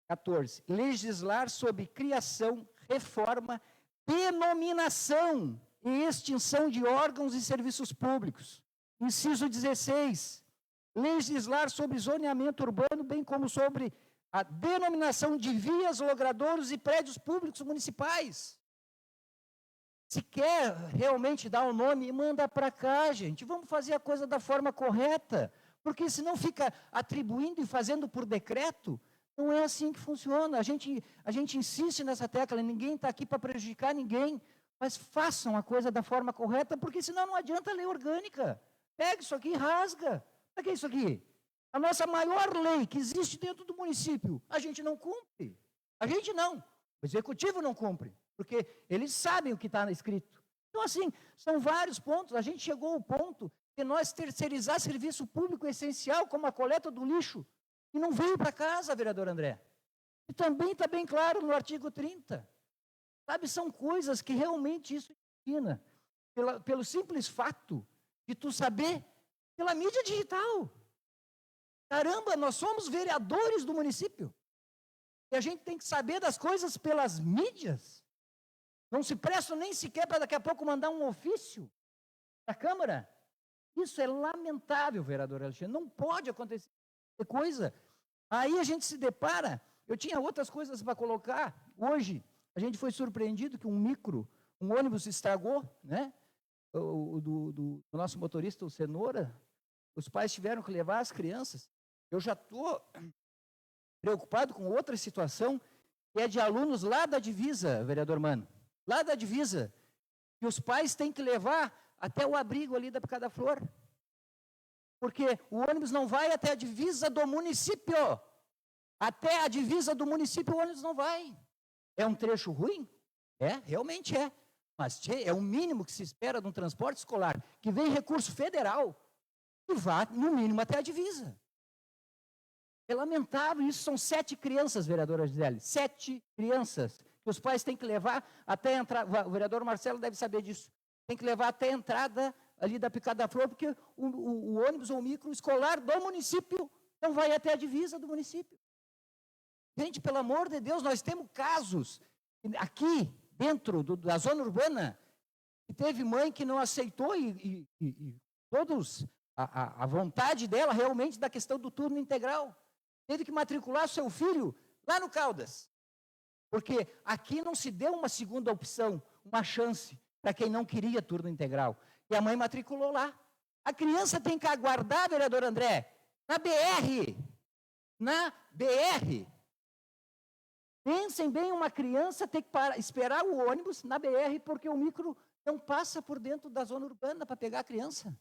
14. Legislar sobre criação, reforma, denominação e extinção de órgãos e serviços públicos. Inciso 16. Legislar sobre zoneamento urbano, bem como sobre a denominação de vias, logradouros e prédios públicos municipais. Se quer realmente dar o nome, manda para cá, gente. Vamos fazer a coisa da forma correta. Porque senão fica atribuindo e fazendo por decreto. Não é assim que funciona. A gente insiste nessa tecla, ninguém está aqui para prejudicar ninguém. Mas façam a coisa da forma correta, porque senão não adianta a lei orgânica. Pega isso aqui e rasga. O que é isso aqui? A nossa maior lei que existe dentro do município, a gente não cumpre. A gente não. O executivo não cumpre, porque eles sabem o que está escrito. Então, assim, são vários pontos. A gente chegou ao ponto de nós terceirizar serviço público essencial, como a coleta do lixo, e não veio para casa, vereador André. E também está bem claro no artigo 30. Sabe, são coisas que realmente isso ensina. Pelo simples fato de tu saber pela mídia digital. Caramba, nós somos vereadores do município. E a gente tem que saber das coisas pelas mídias. Não se presta nem sequer para daqui a pouco mandar um ofício para a Câmara. Isso é lamentável, vereador Alexandre. Não pode acontecer coisa. Aí a gente se depara. Eu tinha outras coisas para colocar. Hoje, a gente foi surpreendido que um ônibus estragou, né? Do nosso motorista, o Cenoura. Os pais tiveram que levar as crianças. Eu já estou preocupado com outra situação, que é de alunos lá da divisa, vereador Mano. Lá da divisa. Que os pais têm que levar até o abrigo ali da Picada Flor. Porque o ônibus não vai até a divisa do município. Até a divisa do município o ônibus não vai. É um trecho ruim? É, realmente é. Mas é o mínimo que se espera de um transporte escolar, que vem recurso federal, e vá, no mínimo, até a divisa. É lamentável, isso são 7 crianças, vereadora Gisele, 7 crianças, que os pais têm que levar até a entrada, o vereador Marcelo deve saber disso, tem que levar até a entrada ali da Picada Flor, porque o ônibus ou o micro escolar do município não vai até a divisa do município. Gente, pelo amor de Deus, nós temos casos aqui dentro da zona urbana, que teve mãe que não aceitou e todos, a vontade dela realmente da questão do turno integral. Teve que matricular seu filho lá no Caldas. Porque aqui não se deu uma segunda opção, uma chance para quem não queria turno integral. E a mãe matriculou lá. A criança tem que aguardar, vereador André, na BR. Na BR. Pensem bem, uma criança tem que esperar o ônibus na BR, porque o micro não passa por dentro da zona urbana para pegar a criança.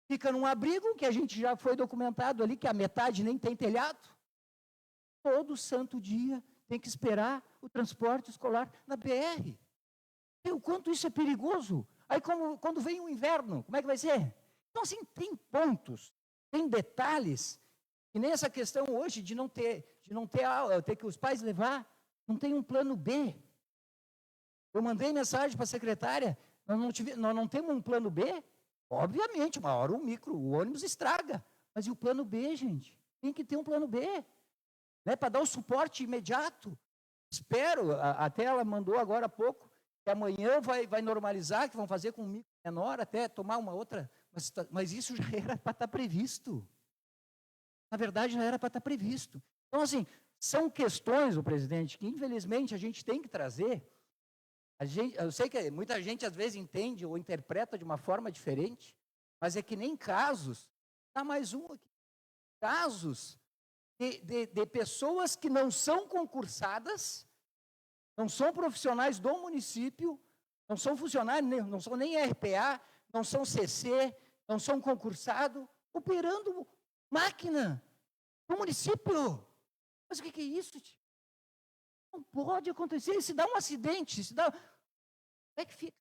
Fica num abrigo, que a gente já foi documentado ali, que a metade nem tem telhado. Todo santo dia tem que esperar o transporte escolar na BR. E o quanto isso é perigoso. Aí quando vem o inverno, como é que vai ser? Então, assim, tem pontos, tem detalhes, e nem essa questão hoje de não ter aula, ter que os pais levar, não tem um plano B. Eu mandei mensagem para a secretária, nós não temos um plano B? Obviamente, uma hora o ônibus estraga, mas e o plano B, gente? Tem que ter um plano B, né, para dar o suporte imediato. Espero, até ela mandou agora há pouco, que amanhã vai normalizar, que vão fazer com um micro menor, até tomar uma outra, mas isso já era para estar previsto. Na verdade, já era para estar previsto. Então, assim, são questões, o presidente, que infelizmente a gente tem que trazer. Eu sei que muita gente às vezes entende ou interpreta de uma forma diferente, mas é que nem casos, dá mais um aqui, casos de pessoas que não são concursadas, não são profissionais do município, não são funcionários, não são nem RPA, não são CC, não são concursados, operando máquina no município. Mas o que é isso, tio? Não pode acontecer. Se dá um acidente, como é que fica?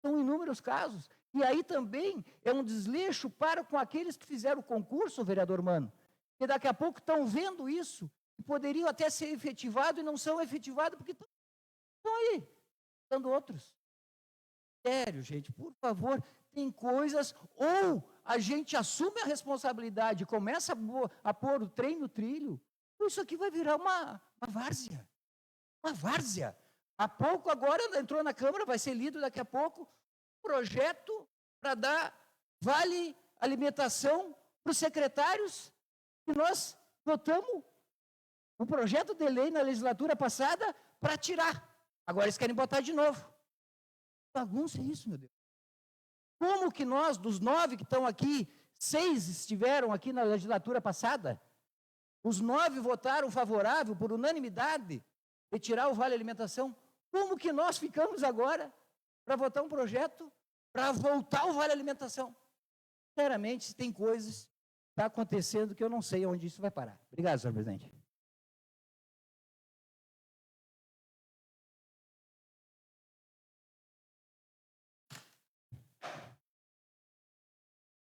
São inúmeros casos. E aí também é um desleixo para com aqueles que fizeram o concurso, vereador Mano, que daqui a pouco estão vendo isso e poderiam até ser efetivados e não são efetivados porque estão aí, dando outros. Sério, gente, por favor, tem coisas, ou a gente assume a responsabilidade e começa a pôr o trem no trilho, isso aqui vai virar uma várzea. Uma várzea. Há pouco, agora, entrou na Câmara, vai ser lido daqui a pouco, projeto para dar vale alimentação para os secretários, que nós votamos um projeto de lei na legislatura passada para tirar. Agora eles querem botar de novo. bagunça é isso, meu Deus? Como que nós, dos 9 que estão aqui, 6 estiveram aqui na legislatura passada, os 9 votaram favorável, por unanimidade, de tirar o Vale Alimentação. Como que nós ficamos agora para votar um projeto para voltar o Vale Alimentação? Sinceramente, tem coisas que estão acontecendo que eu não sei onde isso vai parar. Obrigado, senhor presidente.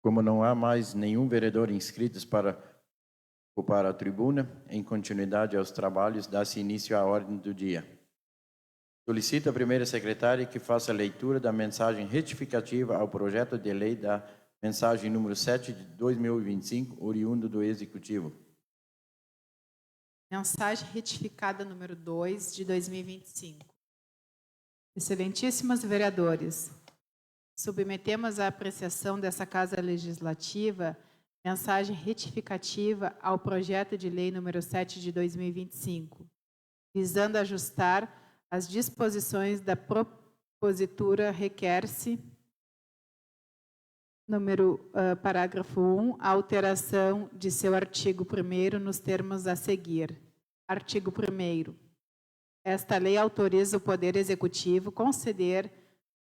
Como não há mais nenhum vereador inscrito para ocupar a tribuna, em continuidade aos trabalhos, dá-se início à ordem do dia. Solicito à primeira secretária que faça a leitura da mensagem retificativa ao projeto de lei da mensagem número 7 de 2025, oriundo do Executivo. Mensagem retificada número 2 de 2025. Excelentíssimos vereadores, submetemos à apreciação dessa Casa Legislativa mensagem retificativa ao projeto de lei número 7 de 2025, visando ajustar as disposições da propositura requer-se parágrafo 1, a alteração de seu artigo 1º nos termos a seguir. Artigo 1º. Esta lei autoriza o Poder Executivo conceder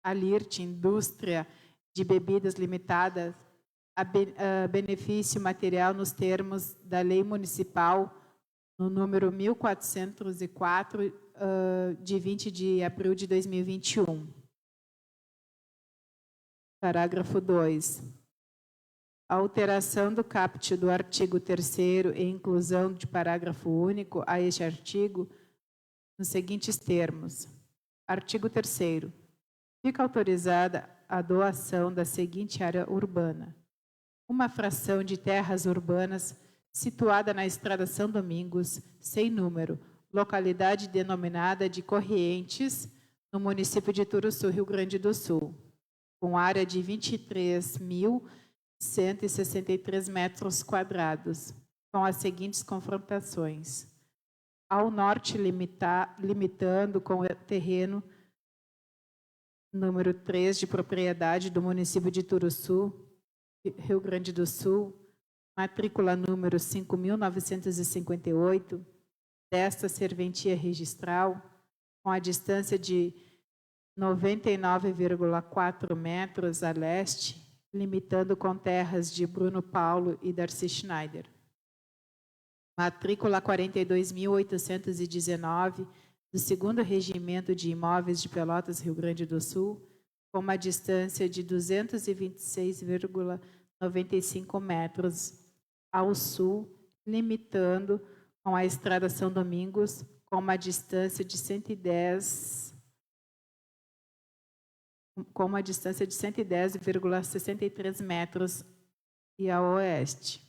à LIRT Indústria de Bebidas Limitada a benefício material nos termos da Lei Municipal no número 1404, de 20 de abril de 2021. Parágrafo 2. A alteração do caput do artigo 3º e inclusão de parágrafo único a este artigo nos seguintes termos. Artigo 3º. Fica autorizada a doação da seguinte área urbana: uma fração de terras urbanas situada na Estrada São Domingos, sem número, localidade denominada de Corrientes, no município de Turuçu, Rio Grande do Sul, com área de 23.163 metros quadrados, com as seguintes confrontações. Ao norte, limitando com o terreno número 3 de propriedade do município de Turuçu, Rio Grande do Sul, matrícula número 5.958, desta serventia registral, com a distância de 99,4 metros a leste, limitando com terras de Bruno Paulo e Darcy Schneider. Matrícula 42.819, do 2º Regimento de Imóveis de Pelotas, Rio Grande do Sul, com uma distância de 226,95 metros ao sul, limitando com a Estrada São Domingos, com uma distância de 110,63 metros e a oeste,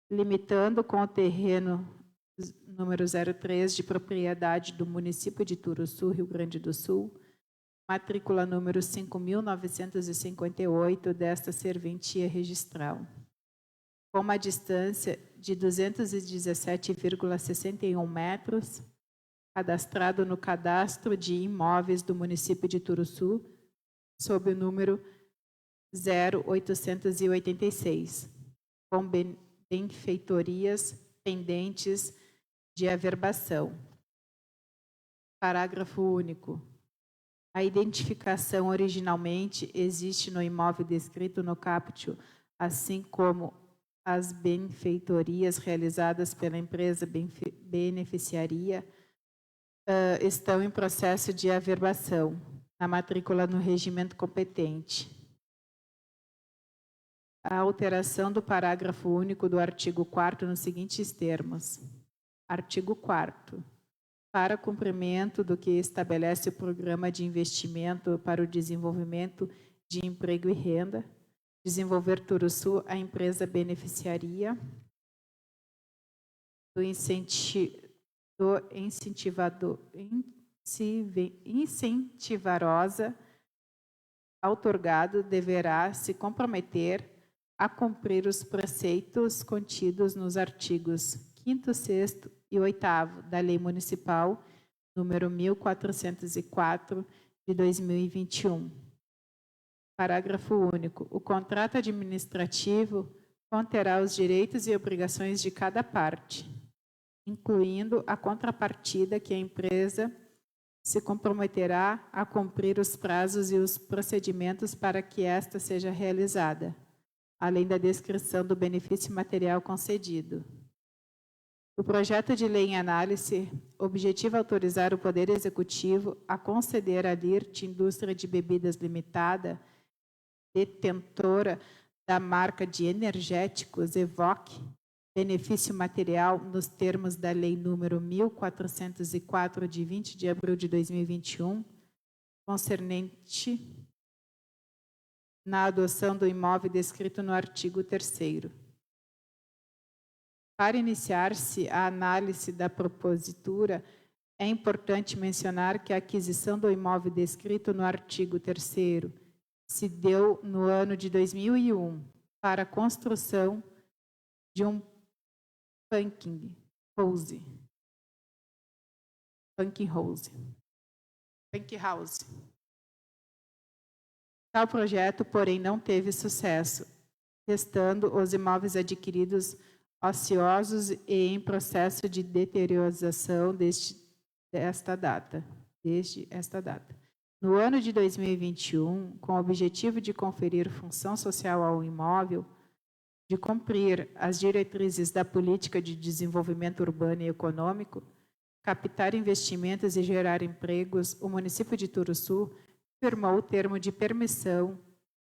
limitando com o terreno número 03 de propriedade do município de Turuçu, Rio Grande do Sul, matrícula número 5.958 desta serventia registral, com uma distância de 217,61 metros, cadastrado no Cadastro de Imóveis do município de Turuçu, sob o número 0886, com benfeitorias pendentes de averbação. Parágrafo único. A identificação originalmente existe no imóvel descrito no caput, assim como as benfeitorias realizadas pela empresa beneficiaria estão em processo de averbação, na matrícula no regimento competente. A alteração do parágrafo único do artigo 4º nos seguintes termos. Artigo 4º. Para cumprimento do que estabelece o Programa de Investimento para o Desenvolvimento de Emprego e Renda, desenvolver Turuçu a empresa beneficiaria do incentivarosa outorgado deverá se comprometer a cumprir os preceitos contidos nos artigos 5º, 6º e 8º da Lei Municipal número 1404 de 2021, Parágrafo único. O contrato administrativo conterá os direitos e obrigações de cada parte, incluindo a contrapartida que a empresa se comprometerá a cumprir os prazos e os procedimentos para que esta seja realizada, além da descrição do benefício material concedido. O projeto de lei em análise objetiva autorizar o Poder Executivo a conceder à LIRT Indústria de Bebidas Limitada, detentora da marca de energéticos Evoque, benefício material nos termos da Lei número 1404, de 20 de abril de 2021, concernente na adoção do imóvel descrito no artigo 3º. Para iniciar-se a análise da propositura, é importante mencionar que a aquisição do imóvel descrito no artigo 3º se deu no ano de 2001 para a construção de um Punking House. Tal projeto, porém, não teve sucesso, restando os imóveis adquiridos ociosos e em processo de deterioração desde esta data. No ano de 2021, com o objetivo de conferir função social ao imóvel, de cumprir as diretrizes da política de desenvolvimento urbano e econômico, captar investimentos e gerar empregos, o município de Turuçu firmou o termo de permissão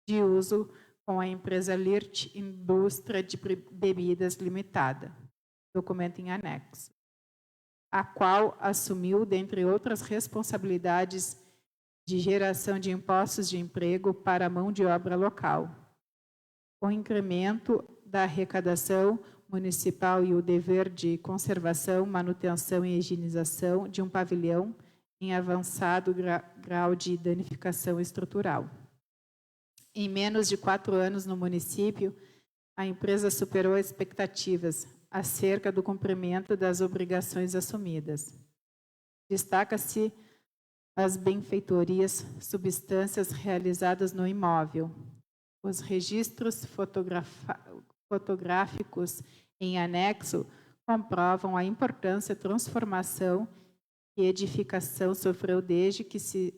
de uso com a empresa LIRT Indústria de Bebidas Limitada, documento em anexo, a qual assumiu, dentre outras responsabilidades, de geração de impostos de emprego para a mão de obra local, o incremento da arrecadação municipal e o dever de conservação, manutenção e higienização de um pavilhão em avançado grau de danificação estrutural. Em menos de 4 anos no município, a empresa superou expectativas acerca do cumprimento das obrigações assumidas. Destaca-se as benfeitorias, substâncias realizadas no imóvel, os registros fotográficos em anexo comprovam a importância, transformação e edificação sofreu desde que se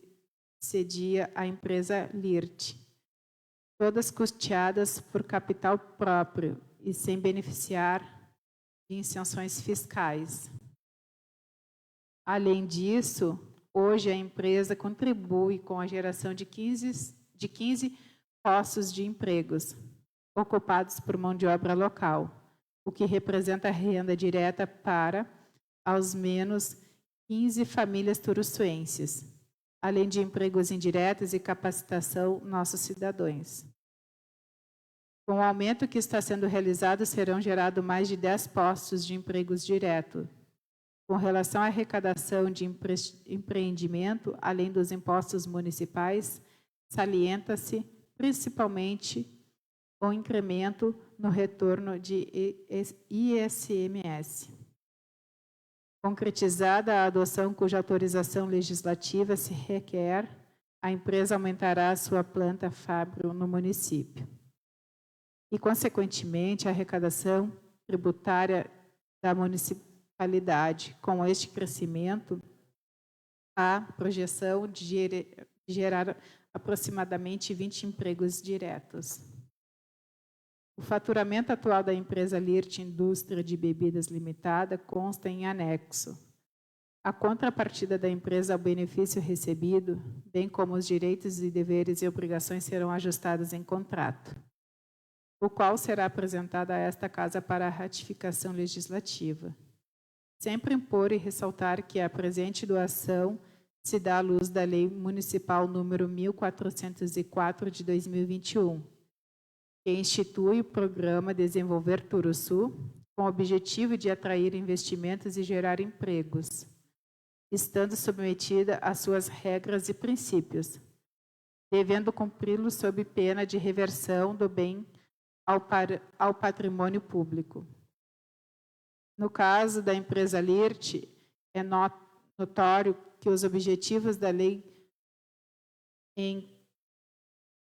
cedia à empresa LIRT, todas custeadas por capital próprio e sem beneficiar de isenções fiscais. Além disso, hoje a empresa contribui com a geração de 15 postos de empregos ocupados por mão de obra local, o que representa renda direta para, aos menos, 15 famílias turuçuenses, além de empregos indiretos e capacitação nossos cidadãos. Com o aumento que está sendo realizado, serão gerados mais de 10 postos de empregos diretos. Com relação à arrecadação de empreendimento, além dos impostos municipais, salienta-se principalmente o incremento no retorno de ICMS. Concretizada a adoção cuja autorização legislativa se requer, a empresa aumentará a sua planta fábrica no município. E, consequentemente, a arrecadação tributária da municipalidade. Com este crescimento, há projeção de gerar aproximadamente 20 empregos diretos. O faturamento atual da empresa LIRT Indústria de Bebidas Limitada consta em anexo. A contrapartida da empresa ao benefício recebido, bem como os direitos e deveres e obrigações serão ajustados em contrato, o qual será apresentado a esta Casa para a ratificação legislativa. Sempre impor e ressaltar que a presente doação se dá à luz da Lei Municipal número 1404 de 2021, que institui o programa Desenvolver Turuçu, com o objetivo de atrair investimentos e gerar empregos, estando submetida às suas regras e princípios, devendo cumpri-los sob pena de reversão do bem ao patrimônio público. No caso da empresa LIRT, é notório que os objetivos da lei em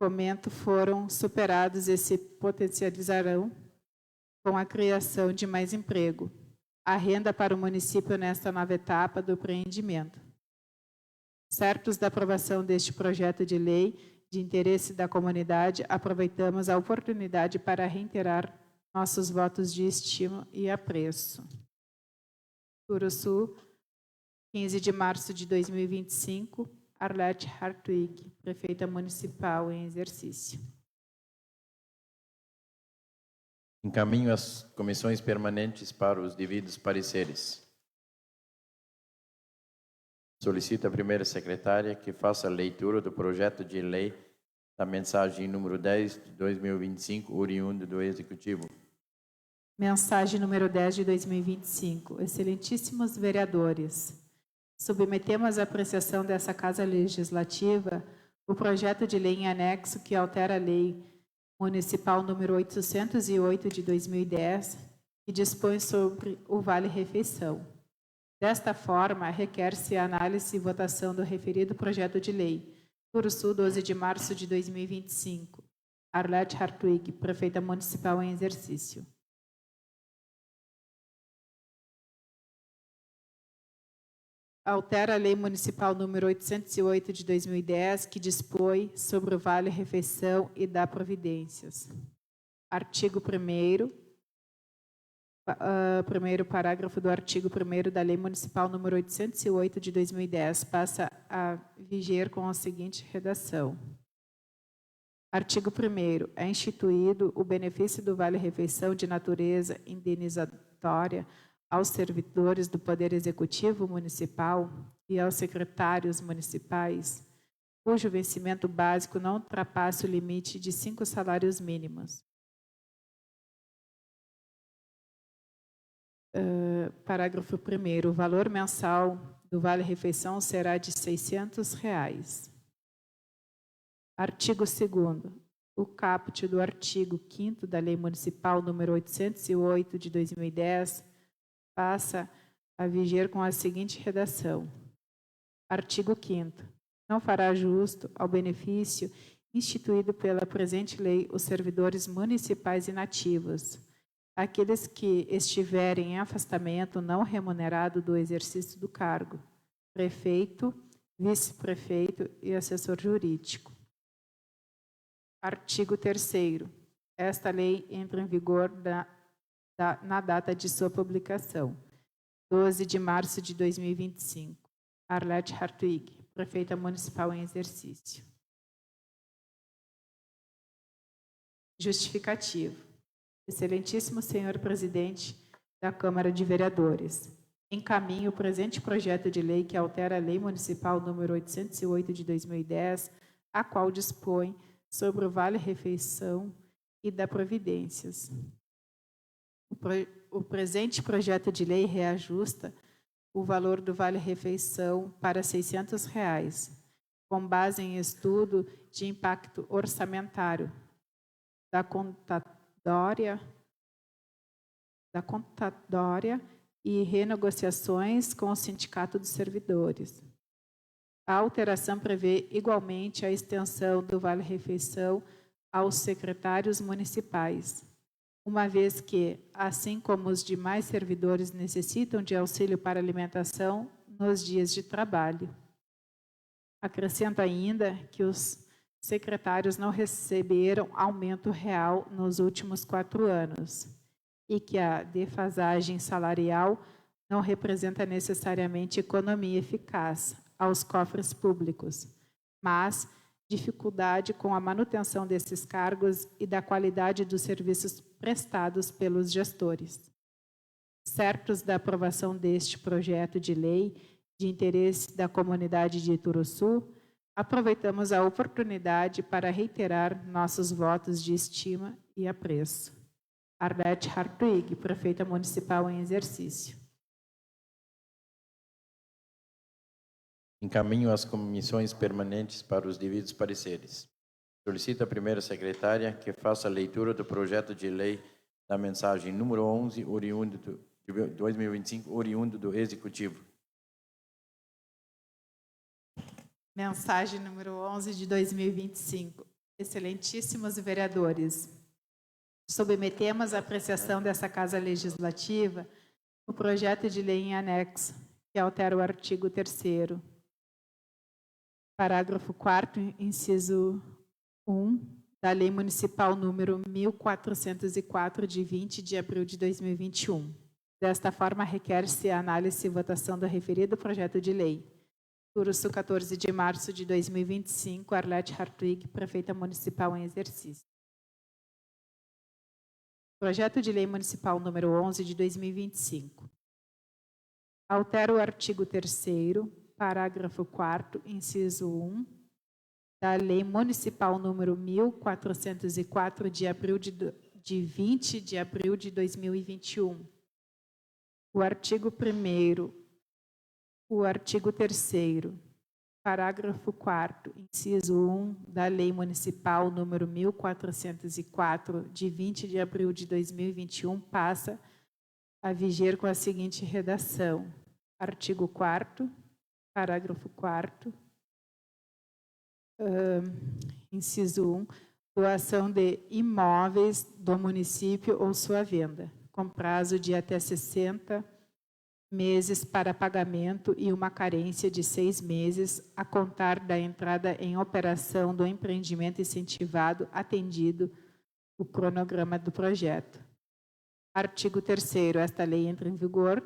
fomento foram superados e se potencializarão com a criação de mais emprego. A renda para o município nesta nova etapa do empreendimento. Certos da aprovação deste projeto de lei de interesse da comunidade, aproveitamos a oportunidade para reiterar nossos votos de estima e apreço. Turuçu, 15 de março de 2025, Arlete Hartwig, prefeita municipal em exercício. Encaminho as comissões permanentes para os devidos pareceres. Solicito a primeira secretária que faça a leitura do projeto de lei da mensagem número 10 de 2025, oriundo do Executivo. Mensagem número 10 de 2025. Excelentíssimos vereadores, submetemos à apreciação dessa Casa Legislativa o projeto de lei em anexo que altera a Lei Municipal número 808 de 2010, que dispõe sobre o Vale-Refeição. Desta forma, requer-se a análise e votação do referido projeto de lei. Turuçu, 12 de março de 2025. Arlete Hartwig, prefeita municipal em exercício. Altera a Lei Municipal número 808 de 2010, que dispõe sobre o Vale-Refeição e dá providências. Artigo 1º. Primeiro parágrafo do artigo 1º da Lei Municipal número 808 de 2010 passa a viger com a seguinte redação. Artigo 1º. É instituído o benefício do Vale-Refeição de natureza indenizatória aos servidores do Poder Executivo Municipal e aos secretários municipais, cujo vencimento básico não ultrapasse o limite de 5 salários mínimos. Parágrafo 1º. O valor mensal do Vale-Refeição será de R$ 600. Artigo 2º. O caput do artigo 5º da Lei Municipal número 808 de 2010 passa a viger com a seguinte redação. Artigo 5º. Não fará justo ao benefício instituído pela presente lei os servidores municipais inativos, aqueles que estiverem em afastamento não remunerado do exercício do cargo, prefeito, vice-prefeito e assessor jurídico. Artigo 3º. Esta lei entra em vigor na data de sua publicação, 12 de março de 2025. Arlete Hartwig, prefeita municipal em exercício. Justificativo. Excelentíssimo senhor presidente da Câmara de Vereadores, encaminho o presente projeto de lei que altera a Lei Municipal número 808 de 2010, a qual dispõe sobre o Vale-Refeição e dá providências. O presente projeto de lei reajusta o valor do Vale-Refeição para R$ 600, com base em estudo de impacto orçamentário da contadória e renegociações com o Sindicato dos Servidores. A alteração prevê igualmente a extensão do Vale-Refeição aos secretários municipais, uma vez que, assim como os demais servidores necessitam de auxílio para alimentação nos dias de trabalho. Acrescento ainda que os secretários não receberam aumento real nos últimos 4 anos e que a defasagem salarial não representa necessariamente economia eficaz aos cofres públicos, mas dificuldade com a manutenção desses cargos e da qualidade dos serviços prestados pelos gestores. Certos da aprovação deste projeto de lei de interesse da comunidade de Turuçu, aproveitamos a oportunidade para reiterar nossos votos de estima e apreço. Arlete Hartwig, prefeita municipal em exercício. Encaminho as comissões permanentes para os devidos pareceres. Solicito a primeira secretária que faça a leitura do projeto de lei da mensagem número 11, oriundo de 2025, oriundo do Executivo. Mensagem número 11 de 2025. Excelentíssimos vereadores, submetemos à apreciação dessa Casa Legislativa o projeto de lei em anexo, que altera o artigo 3º, parágrafo 4º, inciso 1, da Lei Municipal número 1404, de 20 de abril de 2021. Desta forma, requer-se a análise e votação do referido projeto de lei. Turuçu, 14 de março de 2025, Arlete Hartwig, Prefeita Municipal em exercício. Projeto de Lei Municipal número 11 de 2025. Altera o artigo 3º, parágrafo 4º, inciso 1, da Lei Municipal número 1404, de 20 de abril de 2021. O artigo 1º, o artigo 3º, parágrafo 4º, inciso 1, da Lei Municipal número 1404, de 20 de abril de 2021, passa a viger com a seguinte redação. Artigo 4º, parágrafo 4º, inciso 1, doação de imóveis do município ou sua venda, com prazo de até 60 meses para pagamento e uma carência de 6 meses a contar da entrada em operação do empreendimento incentivado, atendido o cronograma do projeto. Artigo 3º, esta lei entra em vigor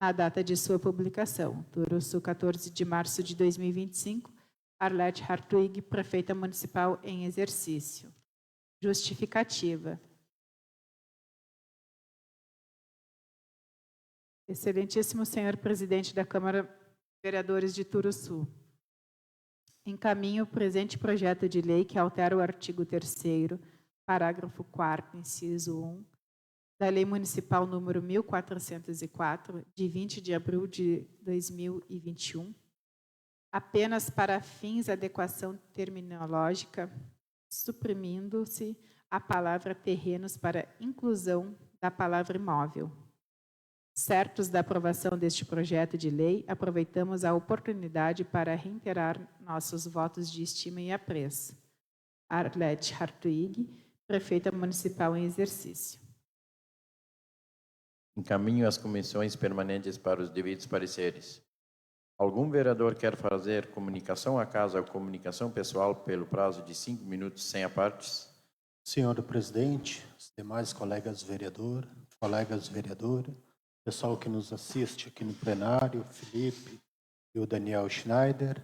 na data de sua publicação. Turuçu, 14 de março de 2025, Arlete Hartwig, Prefeita Municipal em exercício. Justificativa. Excelentíssimo senhor presidente da Câmara de Vereadores de Turuçu, encaminho o presente projeto de lei que altera o artigo 3º, parágrafo 4º, inciso 1, da Lei Municipal número 1404, de 20 de abril de 2021, apenas para fins de adequação terminológica, suprimindo-se a palavra terrenos para inclusão da palavra imóvel. Certos da aprovação deste projeto de lei, aproveitamos a oportunidade para reiterar nossos votos de estima e apreço. Arlete Hartwig, Prefeita Municipal em exercício. Encaminho as comissões permanentes para os devidos pareceres. Algum vereador quer fazer comunicação à casa ou comunicação pessoal pelo prazo de 5 minutos sem apartes? Senhor presidente, os demais colegas vereadoras, pessoal que nos assiste aqui no plenário, Felipe e o Daniel Schneider,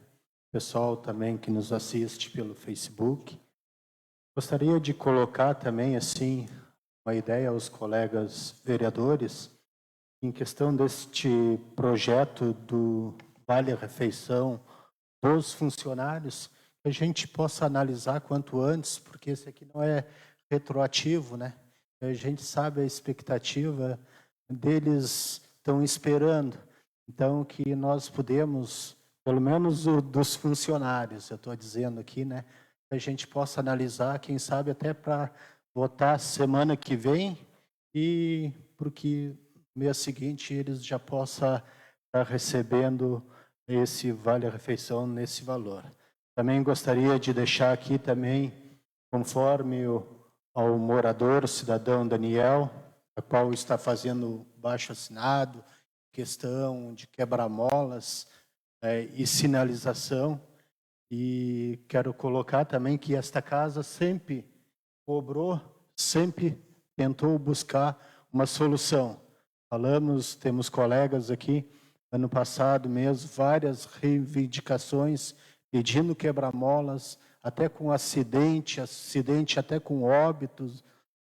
pessoal também que nos assiste pelo Facebook. Gostaria de colocar também, assim, uma ideia aos colegas vereadores em questão deste projeto do Vale-Refeição dos funcionários, que a gente possa analisar quanto antes, porque esse aqui não é retroativo, né? A gente sabe a expectativa deles, estão esperando. Então, que nós podemos, pelo menos dos funcionários, eu estou dizendo aqui, né? Que a gente possa analisar, quem sabe até para votar semana que vem e porque no mês seguinte eles já possam estar recebendo esse vale-refeição nesse valor. Também gostaria de deixar aqui também, conforme ao morador, cidadão Daniel, a qual está fazendo baixo assinado, questão de quebra-molas e sinalização. E quero colocar também que esta casa sempre cobrou, sempre tentou buscar uma solução. Temos colegas aqui, ano passado mesmo, várias reivindicações pedindo quebra-molas, até com acidente até com óbitos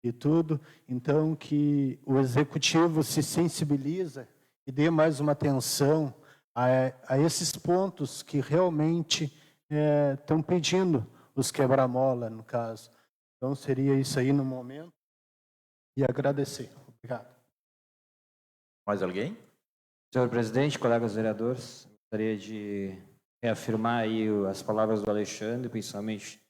e tudo. Então, que o executivo se sensibiliza e dê mais uma atenção a esses pontos que realmente estão pedindo os quebra-mola, no caso. Então, seria isso aí no momento. E agradecer. Obrigado. Mais alguém? Senhor presidente, colegas vereadores, gostaria de reafirmar aí as palavras do Alexandre, principalmente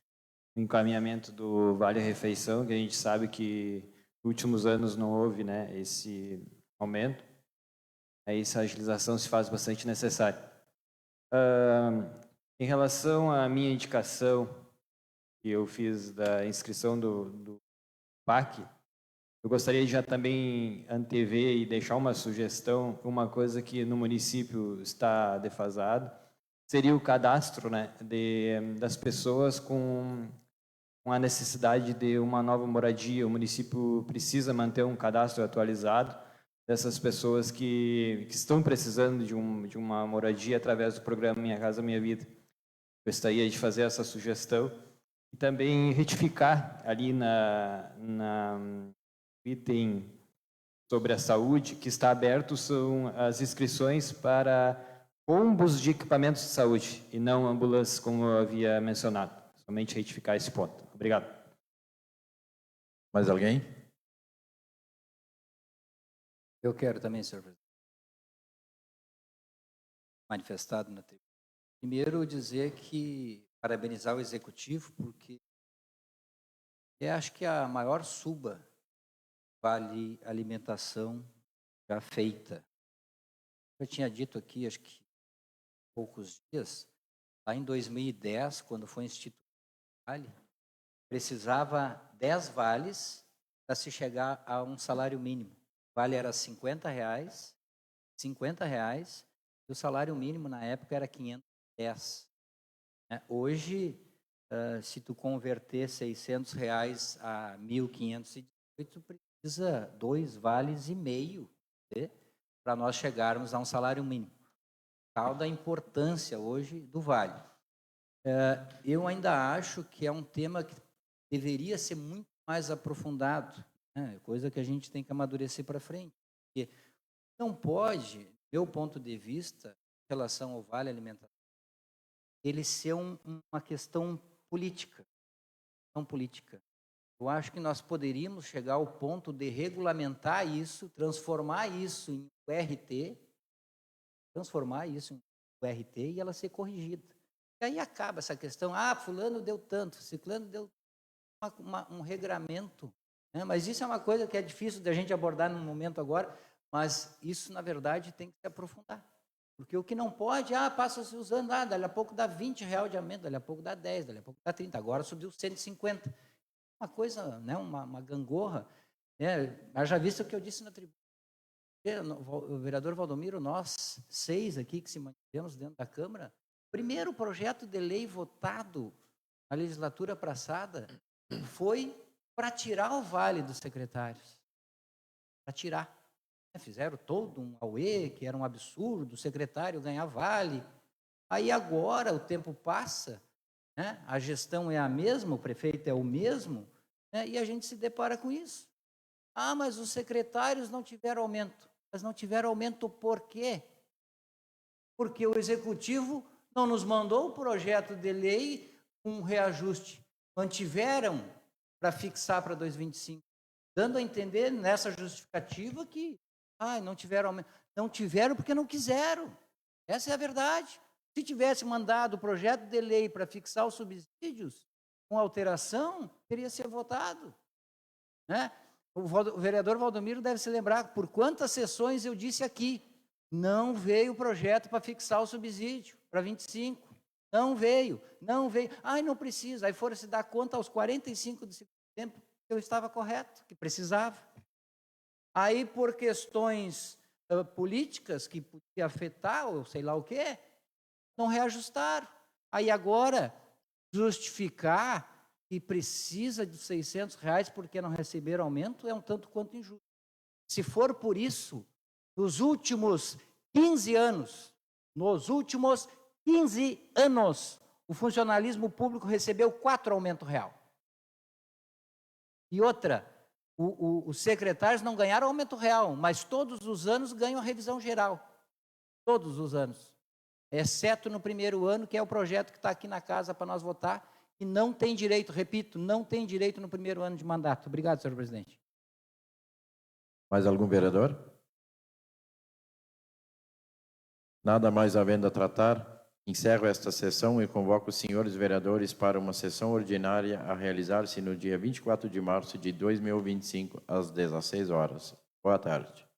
no encaminhamento do Vale-Refeição, que a gente sabe que nos últimos anos não houve, né, esse aumento. Aí essa agilização se faz bastante necessária. Em relação à minha indicação que eu fiz da inscrição do PAC, eu gostaria de já também antever e deixar uma sugestão, uma coisa que no município está defasado, seria o cadastro, né, das pessoas com a necessidade de uma nova moradia. O município precisa manter um cadastro atualizado dessas pessoas que estão precisando de uma moradia através do programa Minha Casa Minha Vida. Gostaria de fazer essa sugestão e também retificar ali no item sobre a saúde, que está aberto, são as inscrições para combos de equipamentos de saúde e não ambulâncias, como eu havia mencionado. Somente retificar esse ponto. Obrigado. Mais alguém? Eu quero também, senhor presidente. Manifestado na tribuna. Primeiro, dizer que parabenizar o executivo, porque eu acho que a maior suba vale alimentação já feita. Eu tinha dito aqui, acho que há poucos dias, lá em 2010, quando foi instituído o vale, precisava 10 vales para se chegar a um salário mínimo. O vale era R$50, e o salário mínimo na época era 510. Hoje, se tu converter R$600 a 1.518, precisa 2 vales e meio para nós chegarmos a um salário mínimo. Tal da importância hoje do vale. Eu ainda acho que é um tema que deveria ser muito mais aprofundado, né? Coisa que a gente tem que amadurecer para frente. Porque não pode, do meu ponto de vista, em relação ao vale alimentação, ele ser uma questão política. Eu acho que nós poderíamos chegar ao ponto de regulamentar isso, transformar isso em URT, e ela ser corrigida. E aí acaba essa questão, fulano deu tanto, ciclano deu um regramento, né? Mas isso é uma coisa que é difícil da gente abordar no momento agora, mas isso, na verdade, tem que se aprofundar. Porque o que não pode, passa-se usando, dali a pouco dá R$20 de aumento, dali a pouco dá 10, dali a pouco dá 30, agora subiu 150. Uma coisa, né, uma gangorra. Já visto o que eu disse na tribuna. O vereador Valdomiro, nós 6 aqui que se mantivemos dentro da Câmara, primeiro projeto de lei votado na legislatura passada foi para tirar o vale dos secretários. Para tirar. Fizeram todo um auê, que era um absurdo, o secretário ganhar vale. Aí agora o tempo passa, né? A gestão é a mesma, o prefeito é o mesmo, né? E a gente se depara com isso. Mas os secretários não tiveram aumento. Mas não tiveram aumento por quê? Porque o executivo não nos mandou o projeto de lei com um reajuste. Mantiveram para fixar para 2025, dando a entender nessa justificativa que não tiveram aumento. Não tiveram porque não quiseram. Essa é a verdade. Se tivesse mandado o projeto de lei para fixar os subsídios, com alteração, teria sido votado. Né? O vereador Valdomiro deve se lembrar por quantas sessões eu disse aqui, não veio o projeto para fixar o subsídio para 25. Não veio. Não precisa. Aí foram se dar conta aos 45 do segundo tempo que eu estava correto, que precisava. Aí, por questões políticas que podia afetar, ou sei lá o quê, não reajustaram. Aí agora, justificar que precisa de R$600 porque não receberam aumento é um tanto quanto injusto. Se for por isso, nos últimos 15 anos, o funcionalismo público recebeu 4 aumentos real. E outra, os secretários não ganharam aumento real, mas todos os anos ganham a revisão geral. Todos os anos. Exceto no primeiro ano, que é o projeto que está aqui na casa para nós votar, e não tem direito, repito, não tem direito no primeiro ano de mandato. Obrigado, senhor presidente. Mais algum vereador? Nada mais havendo a tratar, encerro esta sessão e convoco os senhores vereadores para uma sessão ordinária a realizar-se no dia 24 de março de 2025, às 16 horas. Boa tarde.